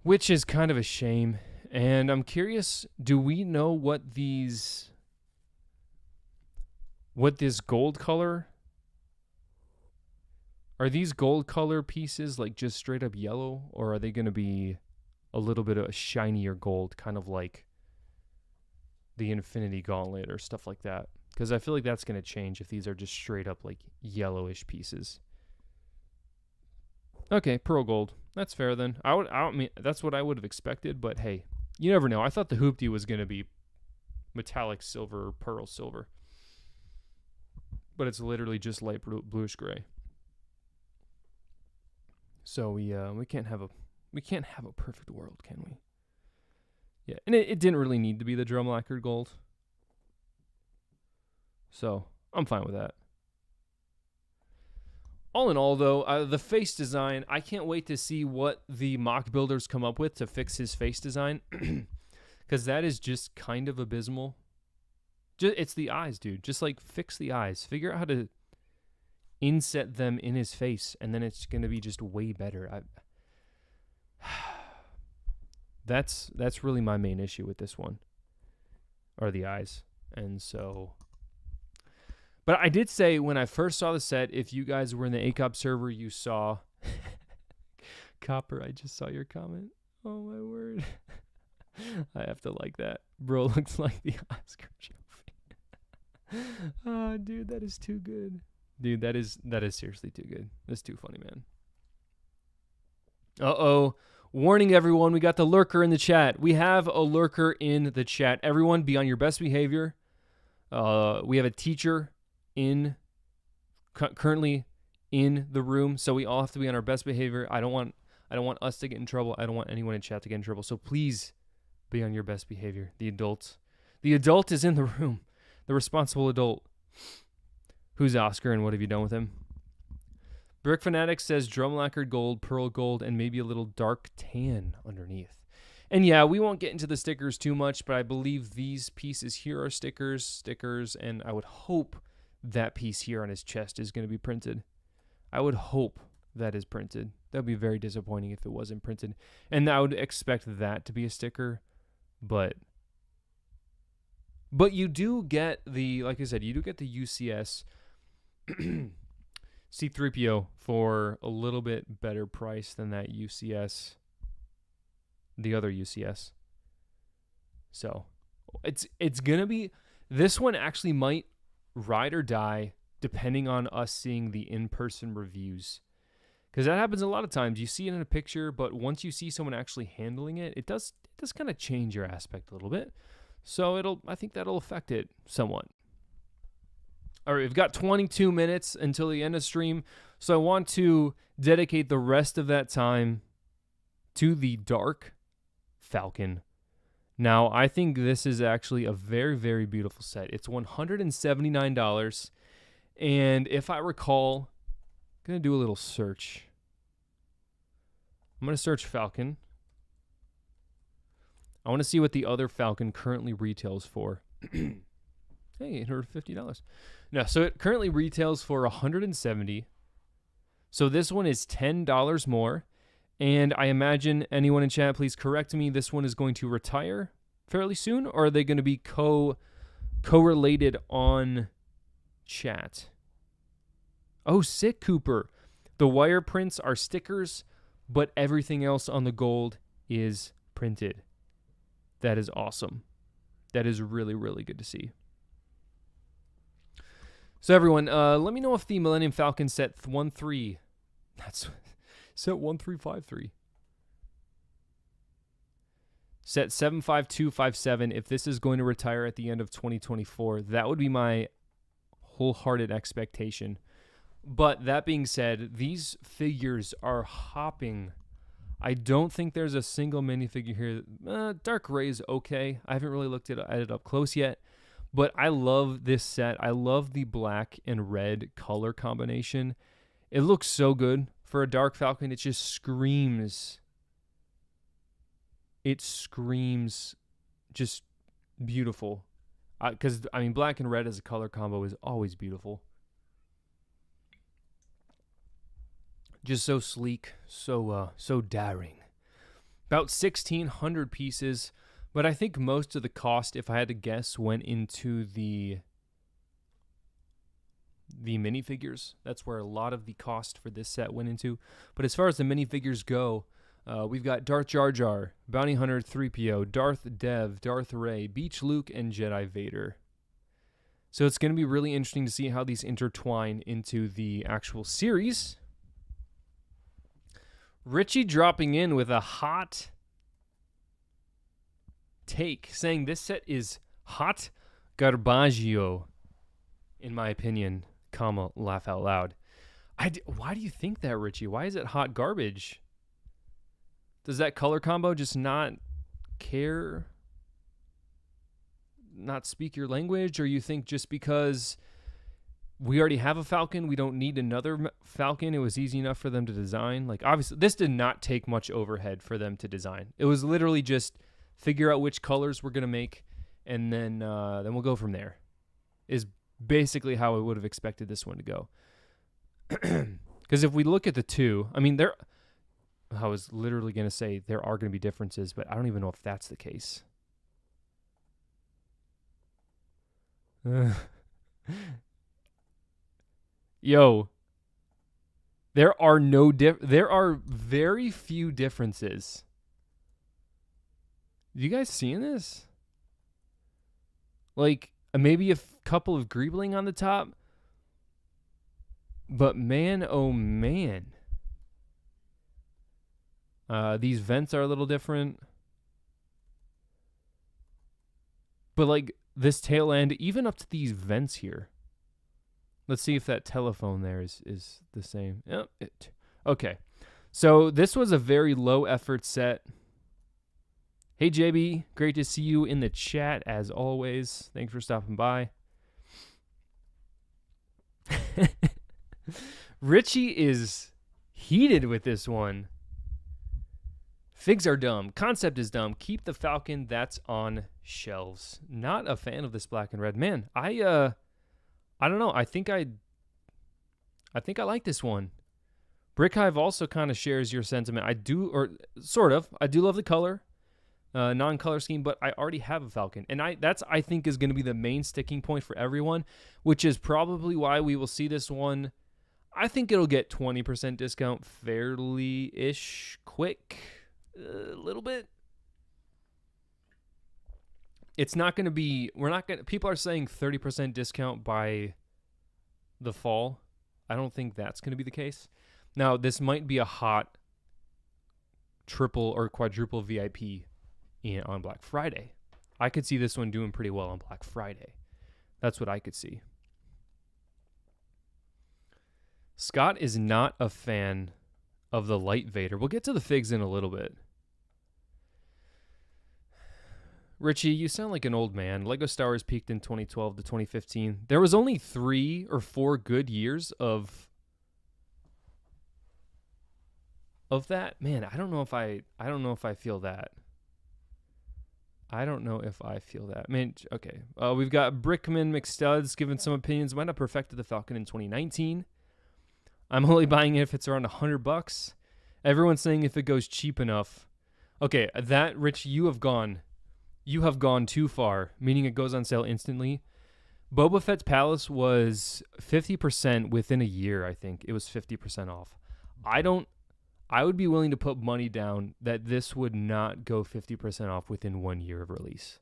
which is kind of a shame. And I'm curious, do we know what this gold color? Are these gold color pieces like just straight up yellow, or are they going to be a little bit of a shinier gold, kind of like the Infinity Gauntlet or stuff like that? Because I feel like that's going to change if these are just straight up like yellowish pieces. Okay, pearl gold. That's fair then. I mean, that's what I would have expected, but hey, you never know. I thought the hoopty was going to be metallic silver or pearl silver, but it's literally just light bluish gray. So we can't have a perfect world, can we? Yeah, and it didn't really need to be the drum lacquered gold. So I'm fine with that. All in all, though, the face design, I can't wait to see what the mock builders come up with to fix his face design, because that is just kind of abysmal. It's the eyes, dude. Just like fix the eyes. Figure out how to inset them in his face, and then it's going to be just way better. That's really my main issue with this one, are the eyes. And so, but I did say when I first saw the set, if you guys were in the ACOP server, you saw Copper, I just saw your comment. Oh my word. I have to like that. Bro looks like the Oscar trophy. Oh, dude, that is too good. Dude, that is seriously too good. That's too funny, man. Uh-oh. Warning, everyone. We got the lurker in the chat. We have a lurker in the chat. Everyone, be on your best behavior. We have a teacher currently in the room, so we all have to be on our best behavior. I don't want us to get in trouble. I don't want anyone in chat to get in trouble. So please be on your best behavior. The adult is in the room. The responsible adult. Who's Oscar and what have you done with him? Brick Fanatic says drum lacquered gold, pearl gold, and maybe a little dark tan underneath. And yeah, we won't get into the stickers too much, but I believe these pieces here are stickers, and I would hope that piece here on his chest is going to be printed. I would hope that is printed. That would be very disappointing if it wasn't printed. And I would expect that to be a sticker, but you do get the, like I said, you do get the UCS C3PO for a little bit better price than that UCS, the other UCS. So it's going to be, this one actually might ride or die depending on us seeing the in-person reviews. Because that happens a lot of times. You see it in a picture, but once you see someone actually handling it, it does kind of change your aspect a little bit. So I think that'll affect it somewhat. All right, we've got 22 minutes until the end of stream, so I want to dedicate the rest of that time to the Dark Falcon. Now, I think this is actually a very, very beautiful set. It's $179, and if I recall, I'm going to do a little search. I'm going to search Falcon. I want to see what the other Falcon currently retails for. Hey, $850. No, so it currently retails for $170. So this one is $10 more. And I imagine anyone in chat, please correct me, this one is going to retire fairly soon, or are they going to be correlated on chat? Oh, sick, Cooper. The wire prints are stickers, but everything else on the gold is printed. That is awesome. That is really, really good to see. So everyone, let me know if the Millennium Falcon set 13, that's set 1353. Set 75257, if this is going to retire at the end of 2024, that would be my wholehearted expectation. But that being said, these figures are hopping. I don't think there's a single minifigure here. Dark Ray is okay. I haven't really looked at it up close yet. But I love this set. I love the black and red color combination. It looks so good for a Dark Falcon. It just screams. It screams just beautiful. Because, I mean, black and red as a color combo is always beautiful. Just so sleek, so daring. About 1,600 pieces. But I think most of the cost, if I had to guess, went into the minifigures. That's where a lot of the cost for this set went into. But as far as the minifigures go, we've got Darth Jar Jar, Bounty Hunter 3PO, Darth Dev, Darth Ray, Beach Luke, and Jedi Vader. So it's going to be really interesting to see how these intertwine into the actual series. Richie dropping in with a hot take, saying this set is hot garbaggio, in my opinion, comma, laugh out loud. Why do you think that, Richie? Why is it hot garbage? Does that color combo just not care? Not speak your language? Or you think just because we already have a Falcon, we don't need another Falcon? It was easy enough for them to design. Like, obviously, this did not take much overhead for them to design. It was literally just figure out which colors we're going to make, and then we'll go from there. is basically how I would have expected this one to go. Because if we look at the two, I mean, I was literally going to say there are going to be differences, but I don't even know if that's the case. Yo, there are very few differences. You guys seeing this? Like, maybe a couple of greebling on the top. But man, oh man. These vents are a little different. But like this tail end, even up to these vents here. Let's see if that telephone there is the same. Yep. Okay. So this was a very low effort set. Hey, JB. Great to see you in the chat as always. Thanks for stopping by. Richie is heated with this one. Figs are dumb. Concept is dumb. Keep the Falcon. That's on shelves. Not a fan of this black and red. Man, I don't know. I think I like this one. Brickhive also kind of shares your sentiment. I do, or sort of. I do love the color, non-color scheme, but I already have a Falcon, and I think is going to be the main sticking point for everyone, which is probably why we will see this one. I think it'll get 20% discount fairly-ish quick, a little bit. It's not going to be, people are saying 30% discount by the fall. I don't think that's going to be the case. Now, this might be a hot triple or quadruple VIP on Black Friday. I could see this one doing pretty well on Black Friday. That's what I could see. Scott is not a fan of the Light Vader. We'll get to the figs in a little bit. Richie, you sound like an old man. Lego Star Wars peaked in 2012 to 2015. There was only 3 or 4 good years of that. Man, I don't know if I feel that. I don't know if I feel that. Man, okay. We've got Brickman McStuds giving some opinions. Might have perfected the Falcon in 2019. I'm only buying it if it's around $100. Everyone's saying if it goes cheap enough. Okay, that, Rich, you have gone too far, meaning it goes on sale instantly. Boba Fett's Palace was 50% within a year, I think. It was 50% off. I would be willing to put money down that this would not go 50% off within 1 year of release.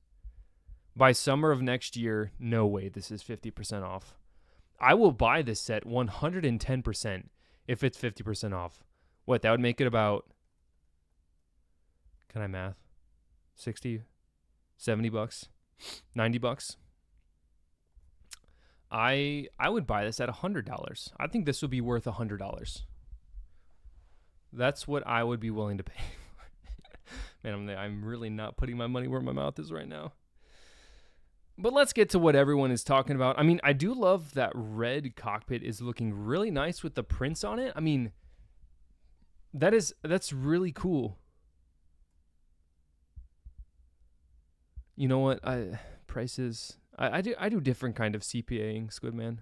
By summer of next year, no way this is 50% off. I will buy this set 110% if it's 50% off. What, that would make it about, can I math? 60, $70, $90. I would buy this at $100. I think this would be worth $100. That's what I would be willing to pay. Man, I'm really not putting my money where my mouth is right now. But let's get to what everyone is talking about. I mean, I do love that red cockpit is looking really nice with the prints on it. I mean, that's really cool. You know what? Prices. I do different kind of CPAing, Squidman.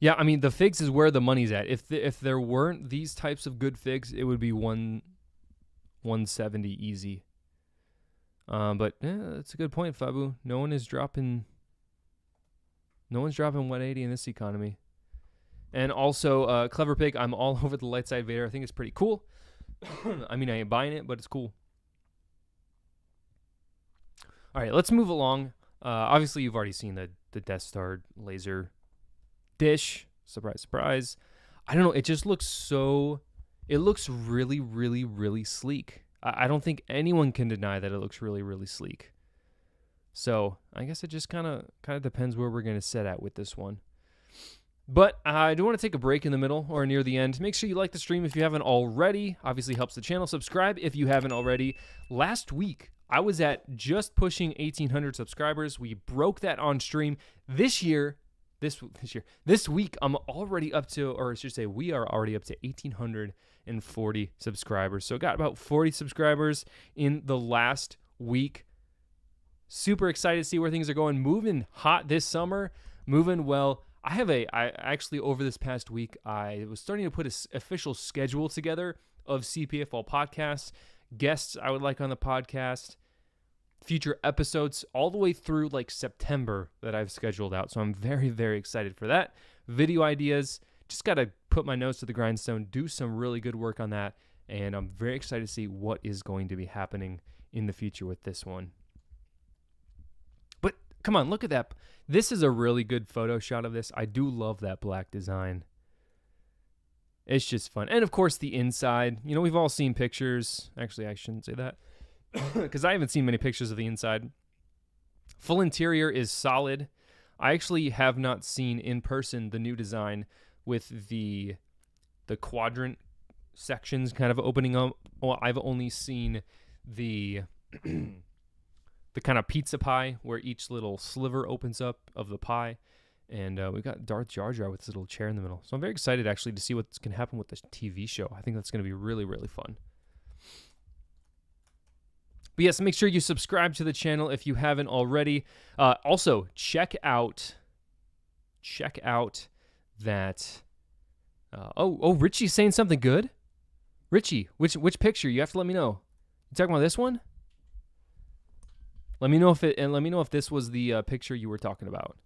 Yeah, I mean, the figs is where the money's at. If there weren't these types of good figs, it would be 170 easy. But that's a good point, Fabu. No one's dropping 180 in this economy. And also, Clever Pig, I'm all over the light side Vader. I think it's pretty cool. I mean, I ain't buying it, but it's cool. All right, let's move along. Obviously, you've already seen the Death Star laser dish. Surprise, surprise. I don't know. It just looks it looks really, really, really sleek. I don't think anyone can deny that it looks really, really sleek. So I guess it just kind of depends where we're going to set at with this one. But I do want to take a break in the middle or near the end. Make sure you like the stream if you haven't already. Obviously helps the channel. Subscribe if you haven't already. Last week, I was at just pushing 1,800 subscribers. We broke that on stream. This week, I'm already up to, or I should say, we are already up to 1,840 subscribers. So got about 40 subscribers in the last week. Super excited to see where things are going. Moving hot this summer, moving well. I actually, over this past week, I was starting to put an official schedule together of CPA-fol podcasts, guests I would like on the podcast, future episodes, all the way through like September that I've scheduled out. So I'm very, very excited for that. Video ideas, just got to put my nose to the grindstone, do some really good work on that. And I'm very excited to see what is going to be happening in the future with this one. But come on, look at that. This is a really good photo shot of this. I do love that black design. It's just fun. And of course, the inside. You know, we've all seen pictures. Actually, I shouldn't say that because I haven't seen many pictures of the inside. Full interior is solid. I actually have not seen in person the new design with the quadrant sections kind of opening up. Well, I've only seen the the kind of pizza pie where each little sliver opens up of the pie. And we got Darth Jar Jar with this little chair in the middle. So I'm very excited actually to see what's going to happen with this TV show. I think that's going to be really, really fun. But yes, make sure you subscribe to the channel if you haven't already. Also, check out that. Richie's saying something good. Richie, which picture? You have to let me know. You talking about this one? Let me know if this was the picture you were talking about.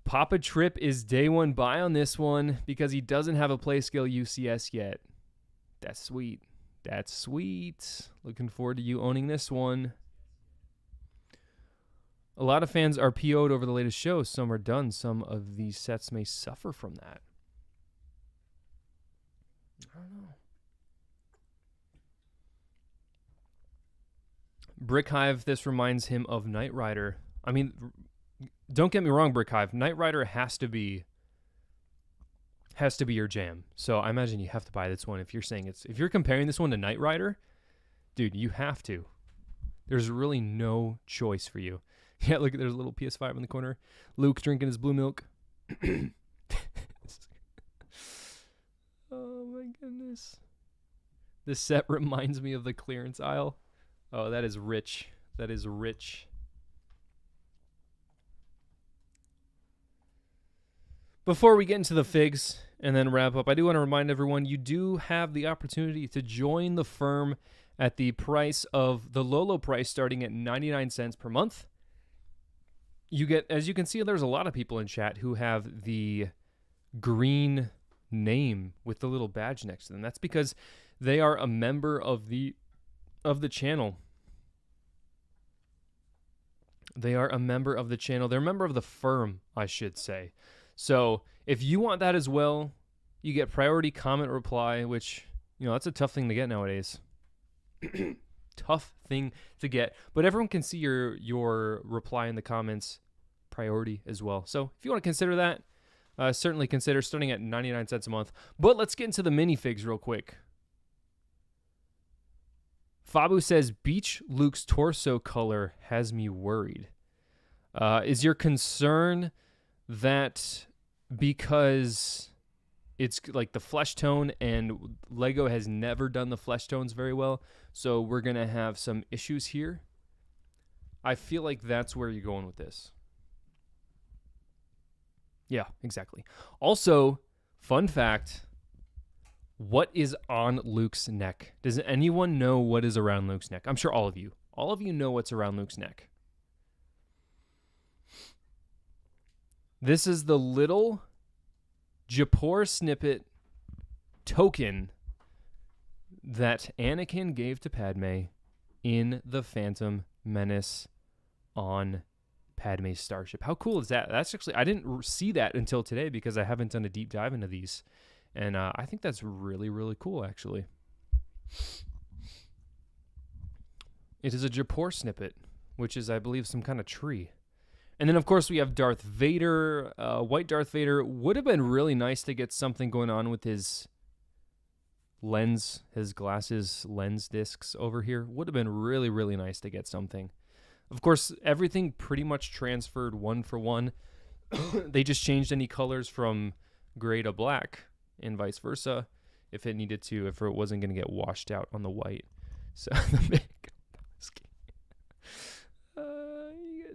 Papa Trip is day one buy on this one because he doesn't have a PlayScale UCS yet. That's sweet. That's sweet. Looking forward to you owning this one. A lot of fans are PO'd over the latest show. Some are done. Some of these sets may suffer from that. I don't know. Brick Hive, this reminds him of Knight Rider. I mean, don't get me wrong, Brick Hive. Knight Rider has to be your jam. So I imagine you have to buy this one if you're comparing this one to Knight Rider, dude, you have to. There's really no choice for you. Yeah, look, there's a little PS5 in the corner. Luke drinking his blue milk. Oh my goodness. This set reminds me of the clearance aisle. Oh, that is rich. That is rich. Before we get into the figs and then wrap up, I do want to remind everyone you do have the opportunity to join the firm at the price of the low price starting at 99 cents per month. You get, as you can see, there's a lot of people in chat who have the green name with the little badge next to them. That's because they are a member of the channel. They are a member of the channel. They're a member of the firm, I should say. So if you want that as well, you get priority comment reply, which, you know, that's a tough thing to get nowadays. Tough thing to get. But everyone can see your reply in the comments priority as well. So if you want to consider that, certainly consider starting at 99 cents a month. But let's get into the minifigs real quick. Fabu says, Beach Luke's torso color has me worried. Is your concern that because it's like the flesh tone and Lego has never done the flesh tones very well, so we're going to have some issues here? I feel like that's where you're going with this. Yeah, exactly. Also, fun fact, what is on Luke's neck? Does anyone know what is around Luke's neck? I'm sure all of you know what's around Luke's neck. This is the little Japor snippet token that Anakin gave to Padme in the Phantom Menace on Padme's starship. How cool is that? That's actually, I didn't see that until today because I haven't done a deep dive into these. And I think that's really, really cool, actually. It is a Japor snippet, which is, I believe, some kind of tree. And then, of course, we have Darth Vader. White Darth Vader. Would have been really nice to get something going on with his lens, his glasses lens discs over here. Would have been really, really nice to get something. Of course, everything pretty much transferred one for one. They just changed any colors from gray to black and vice versa if it needed to, if it wasn't going to get washed out on the white. So the big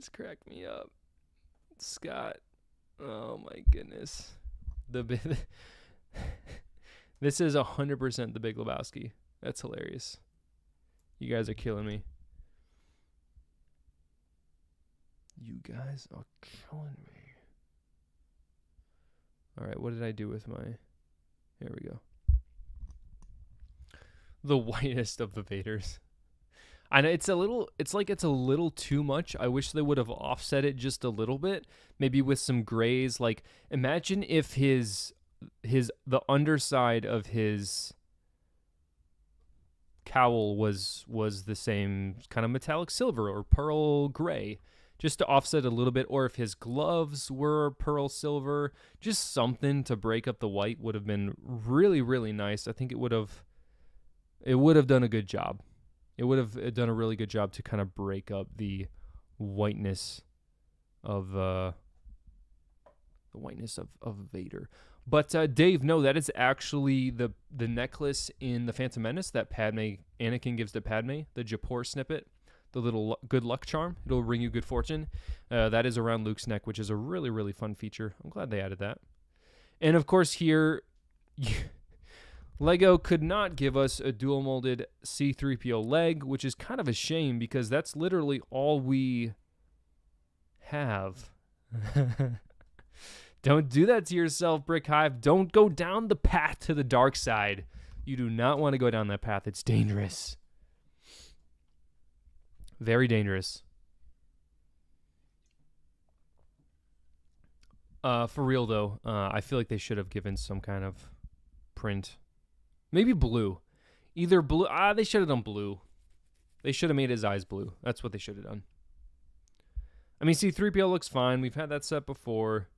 guys crack me up. Scott. Oh my goodness. This is 100% The Big Lebowski. That's hilarious. You guys are killing me. You guys are killing me. All right, what did I do with my... Here we go. The whitest of the Vaders. I know it's a little too much. I wish they would have offset it just a little bit, maybe with some grays. Like, imagine if the underside of his cowl was the same kind of metallic silver or pearl gray, just to offset a little bit. Or if his gloves were pearl silver, just something to break up the white would have been really, really nice. I think it would have done a good job. It would have done a really good job to kind of break up the whiteness of Vader. But Dave, no, that is actually the necklace in the Phantom Menace that Anakin gives to Padme, the Japor snippet, the little good luck charm. It'll bring you good fortune. That is around Luke's neck, which is a really, really fun feature. I'm glad they added that. And of course here, Lego could not give us a dual molded C-3PO leg, which is kind of a shame because that's literally all we have. Don't do that to yourself, Brick Hive. Don't go down the path to the dark side. You do not want to go down that path. It's dangerous. Very dangerous. For real, though, I feel like they should have given some kind of print. Maybe blue. Either blue. They should have done blue. They should have made his eyes blue. That's what they should have done. I mean, C-3PO looks fine. We've had that set before.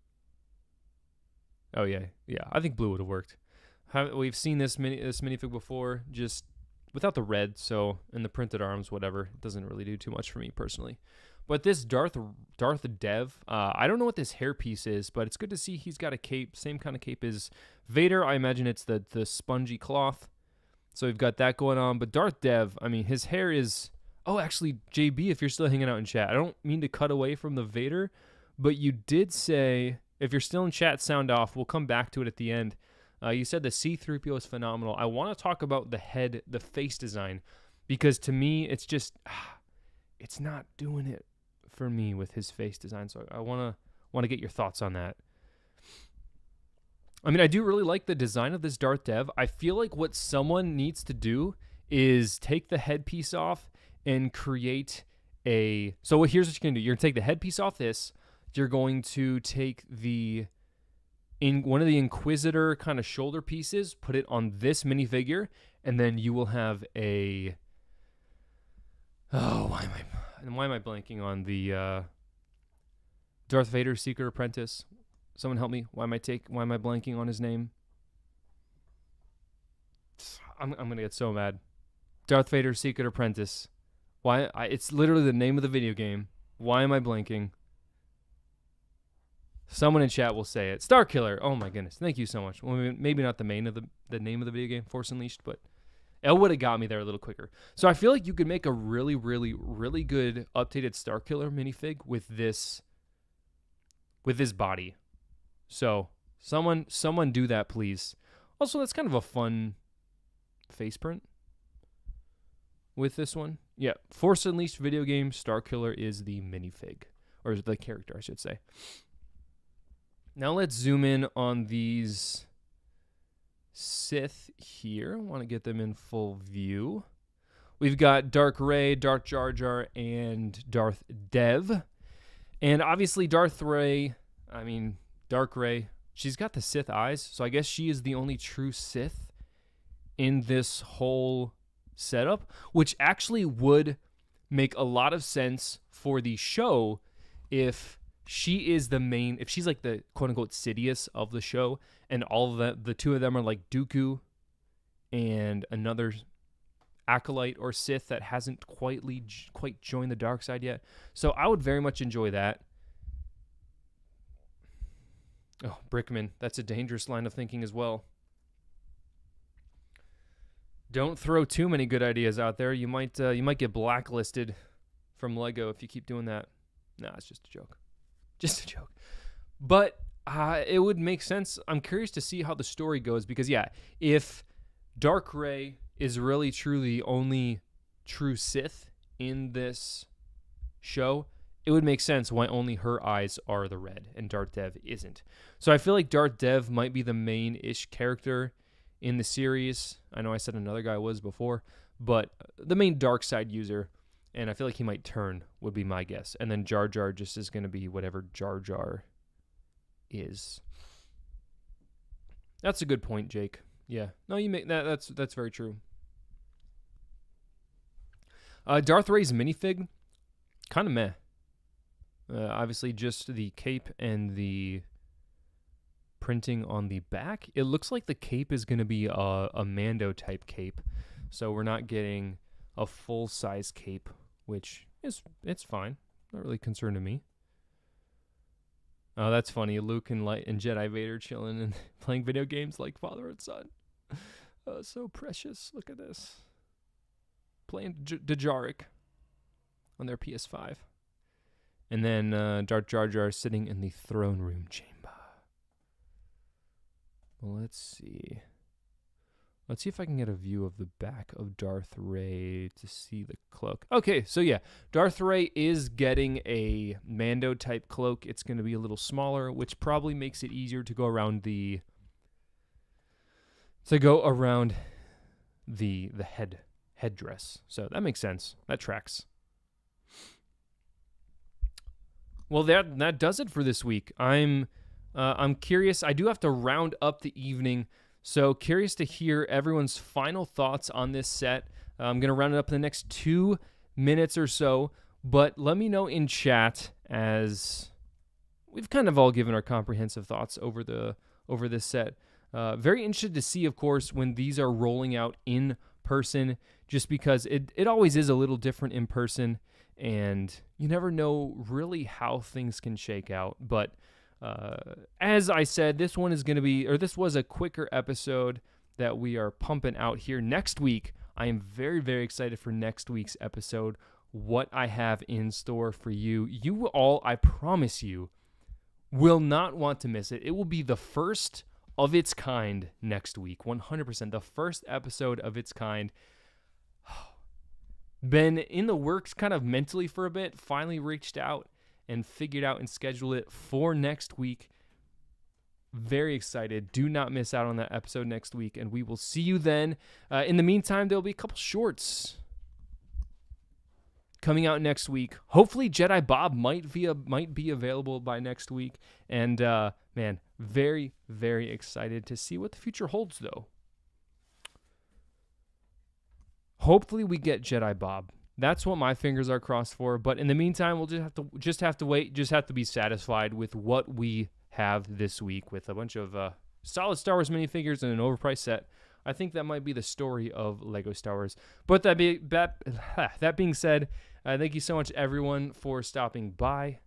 Oh, yeah. Yeah, I think blue would have worked. We've seen this minifig before, just without the red, so, and the printed arms, whatever. It doesn't really do too much for me personally. But this Darth Dev, I don't know what this hairpiece is, but it's good to see he's got a cape, same kind of cape as Vader. I imagine it's the spongy cloth. So we've got that going on. But Darth Dev, I mean, his hair is... Oh, actually, JB, if you're still hanging out in chat, I don't mean to cut away from the Vader, but you did say, if you're still in chat, sound off. We'll come back to it at the end. You said the C-3PO is phenomenal. I want to talk about the head, the face design, because to me, it's just... it's not doing it for me with his face design. So I want to get your thoughts on that. I mean, I do really like the design of this Darth Dev. I feel like what someone needs to do is take the headpiece off and create a... So here's what you're going to do. You're going to take the headpiece off this. You're going to take one of the Inquisitor kind of shoulder pieces, put it on this minifigure, and then you will have a... Oh, why am I blanking on the Darth Vader Secret Apprentice? Someone help me. Why am I blanking on his name? I'm gonna get so mad. Darth Vader Secret Apprentice. It's literally the name of the video game. Why am I blanking? Someone in chat will say it. Starkiller. Oh my goodness. Thank you so much. Well, maybe not the name of the video game, Force Unleashed, but it would have got me there a little quicker. So I feel like you could make a really, really, really good updated Starkiller minifig with this body. So someone do that, please. Also, that's kind of a fun face print with this one. Yeah, Force Unleashed video game, Starkiller is the minifig, or the character, I should say. Now let's zoom in on these Sith here. I want to get them in full view. We've got Dark Rey, Darth Jar Jar, and Darth Dev. And obviously Dark Rey, she's got the Sith eyes, so I guess she is the only true Sith in this whole setup, which actually would make a lot of sense for the show if she is the main, if she's like the quote-unquote Sidious of the show, and all of the two of them are like Dooku and another acolyte or Sith that hasn't quite joined the dark side yet. So I would very much enjoy that. Oh, Brickman, that's a dangerous line of thinking as well. Don't throw too many good ideas out there. You might get blacklisted from Lego if you keep doing that. Nah, it's just a joke. Just a joke. But it would make sense. I'm curious to see how the story goes because, yeah, if Darkrai is really truly the only true Sith in this show, it would make sense why only her eyes are the red and Darth Dev isn't. So I feel like Darth Dev might be the main-ish character in the series. I know I said another guy was before, but the main dark side user, and I feel like he might turn, would be my guess. And then Jar Jar just is going to be whatever Jar Jar is. That's a good point, Jake. Yeah. No, you make that's very true. Darth Ray's minifig, kind of meh. Obviously, just the cape and the printing on the back. It looks like the cape is going to be a Mando type cape, so we're not getting a full size cape, which it's fine. Not really concerned to me. Oh, that's funny. Luke and Jedi Vader chilling and playing video games like father and son. So precious. Look at this. Playing Djarik on their PS5. And then Darth Jar Jar sitting in the throne room chamber. Well, let's see. Let's see if I can get a view of the back of Darth Ray to see the cloak. Okay, so yeah, Darth Ray is getting a Mando type cloak. It's going to be a little smaller, which probably makes it easier to go around the headdress. So that makes sense. That tracks. Well, that does it for this week. I'm curious. I do have to round up the evening, so curious to hear everyone's final thoughts on this set. I'm going to round it up in the next 2 minutes or so, but let me know in chat, as we've kind of all given our comprehensive thoughts over this set. Very interested to see, of course, when these are rolling out in person, just because it always is a little different in person, and you never know really how things can shake out. But as I said, this was a quicker episode that we are pumping out here. Next week, I am very, very excited for next week's episode, what I have in store for you. You all, I promise you, will not want to miss it. It will be the first of its kind next week, 100%. The first episode of its kind. Been in the works kind of mentally for a bit, finally reached out and figured out and scheduled it for next week. Very excited. Do not miss out on that episode next week, and we will see you then. In the meantime, there'll be a couple shorts coming out next week. Hopefully Jedi Bob might be available by next week. And man, very, very excited to see what the future holds, though. Hopefully we get Jedi Bob. That's what my fingers are crossed for. But in the meantime, we'll just have to wait. Just have to be satisfied with what we have this week, with a bunch of solid Star Wars minifigures and an overpriced set. I think that might be the story of Lego Star Wars. But that being said, thank you so much, everyone, for stopping by.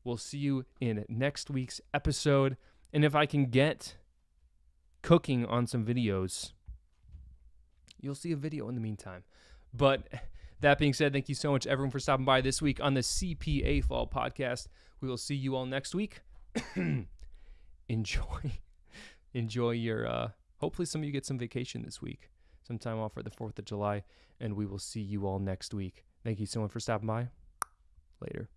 We'll see you in next week's episode. And if I can get cooking on some videos, you'll see a video in the meantime. But that being said, thank you so much, everyone, for stopping by this week on the CPA-fol podcast. We will see you all next week. Enjoy your, hopefully some of you get some vacation this week, some time off for the 4th of July, and we will see you all next week. Thank you so much for stopping by. Later.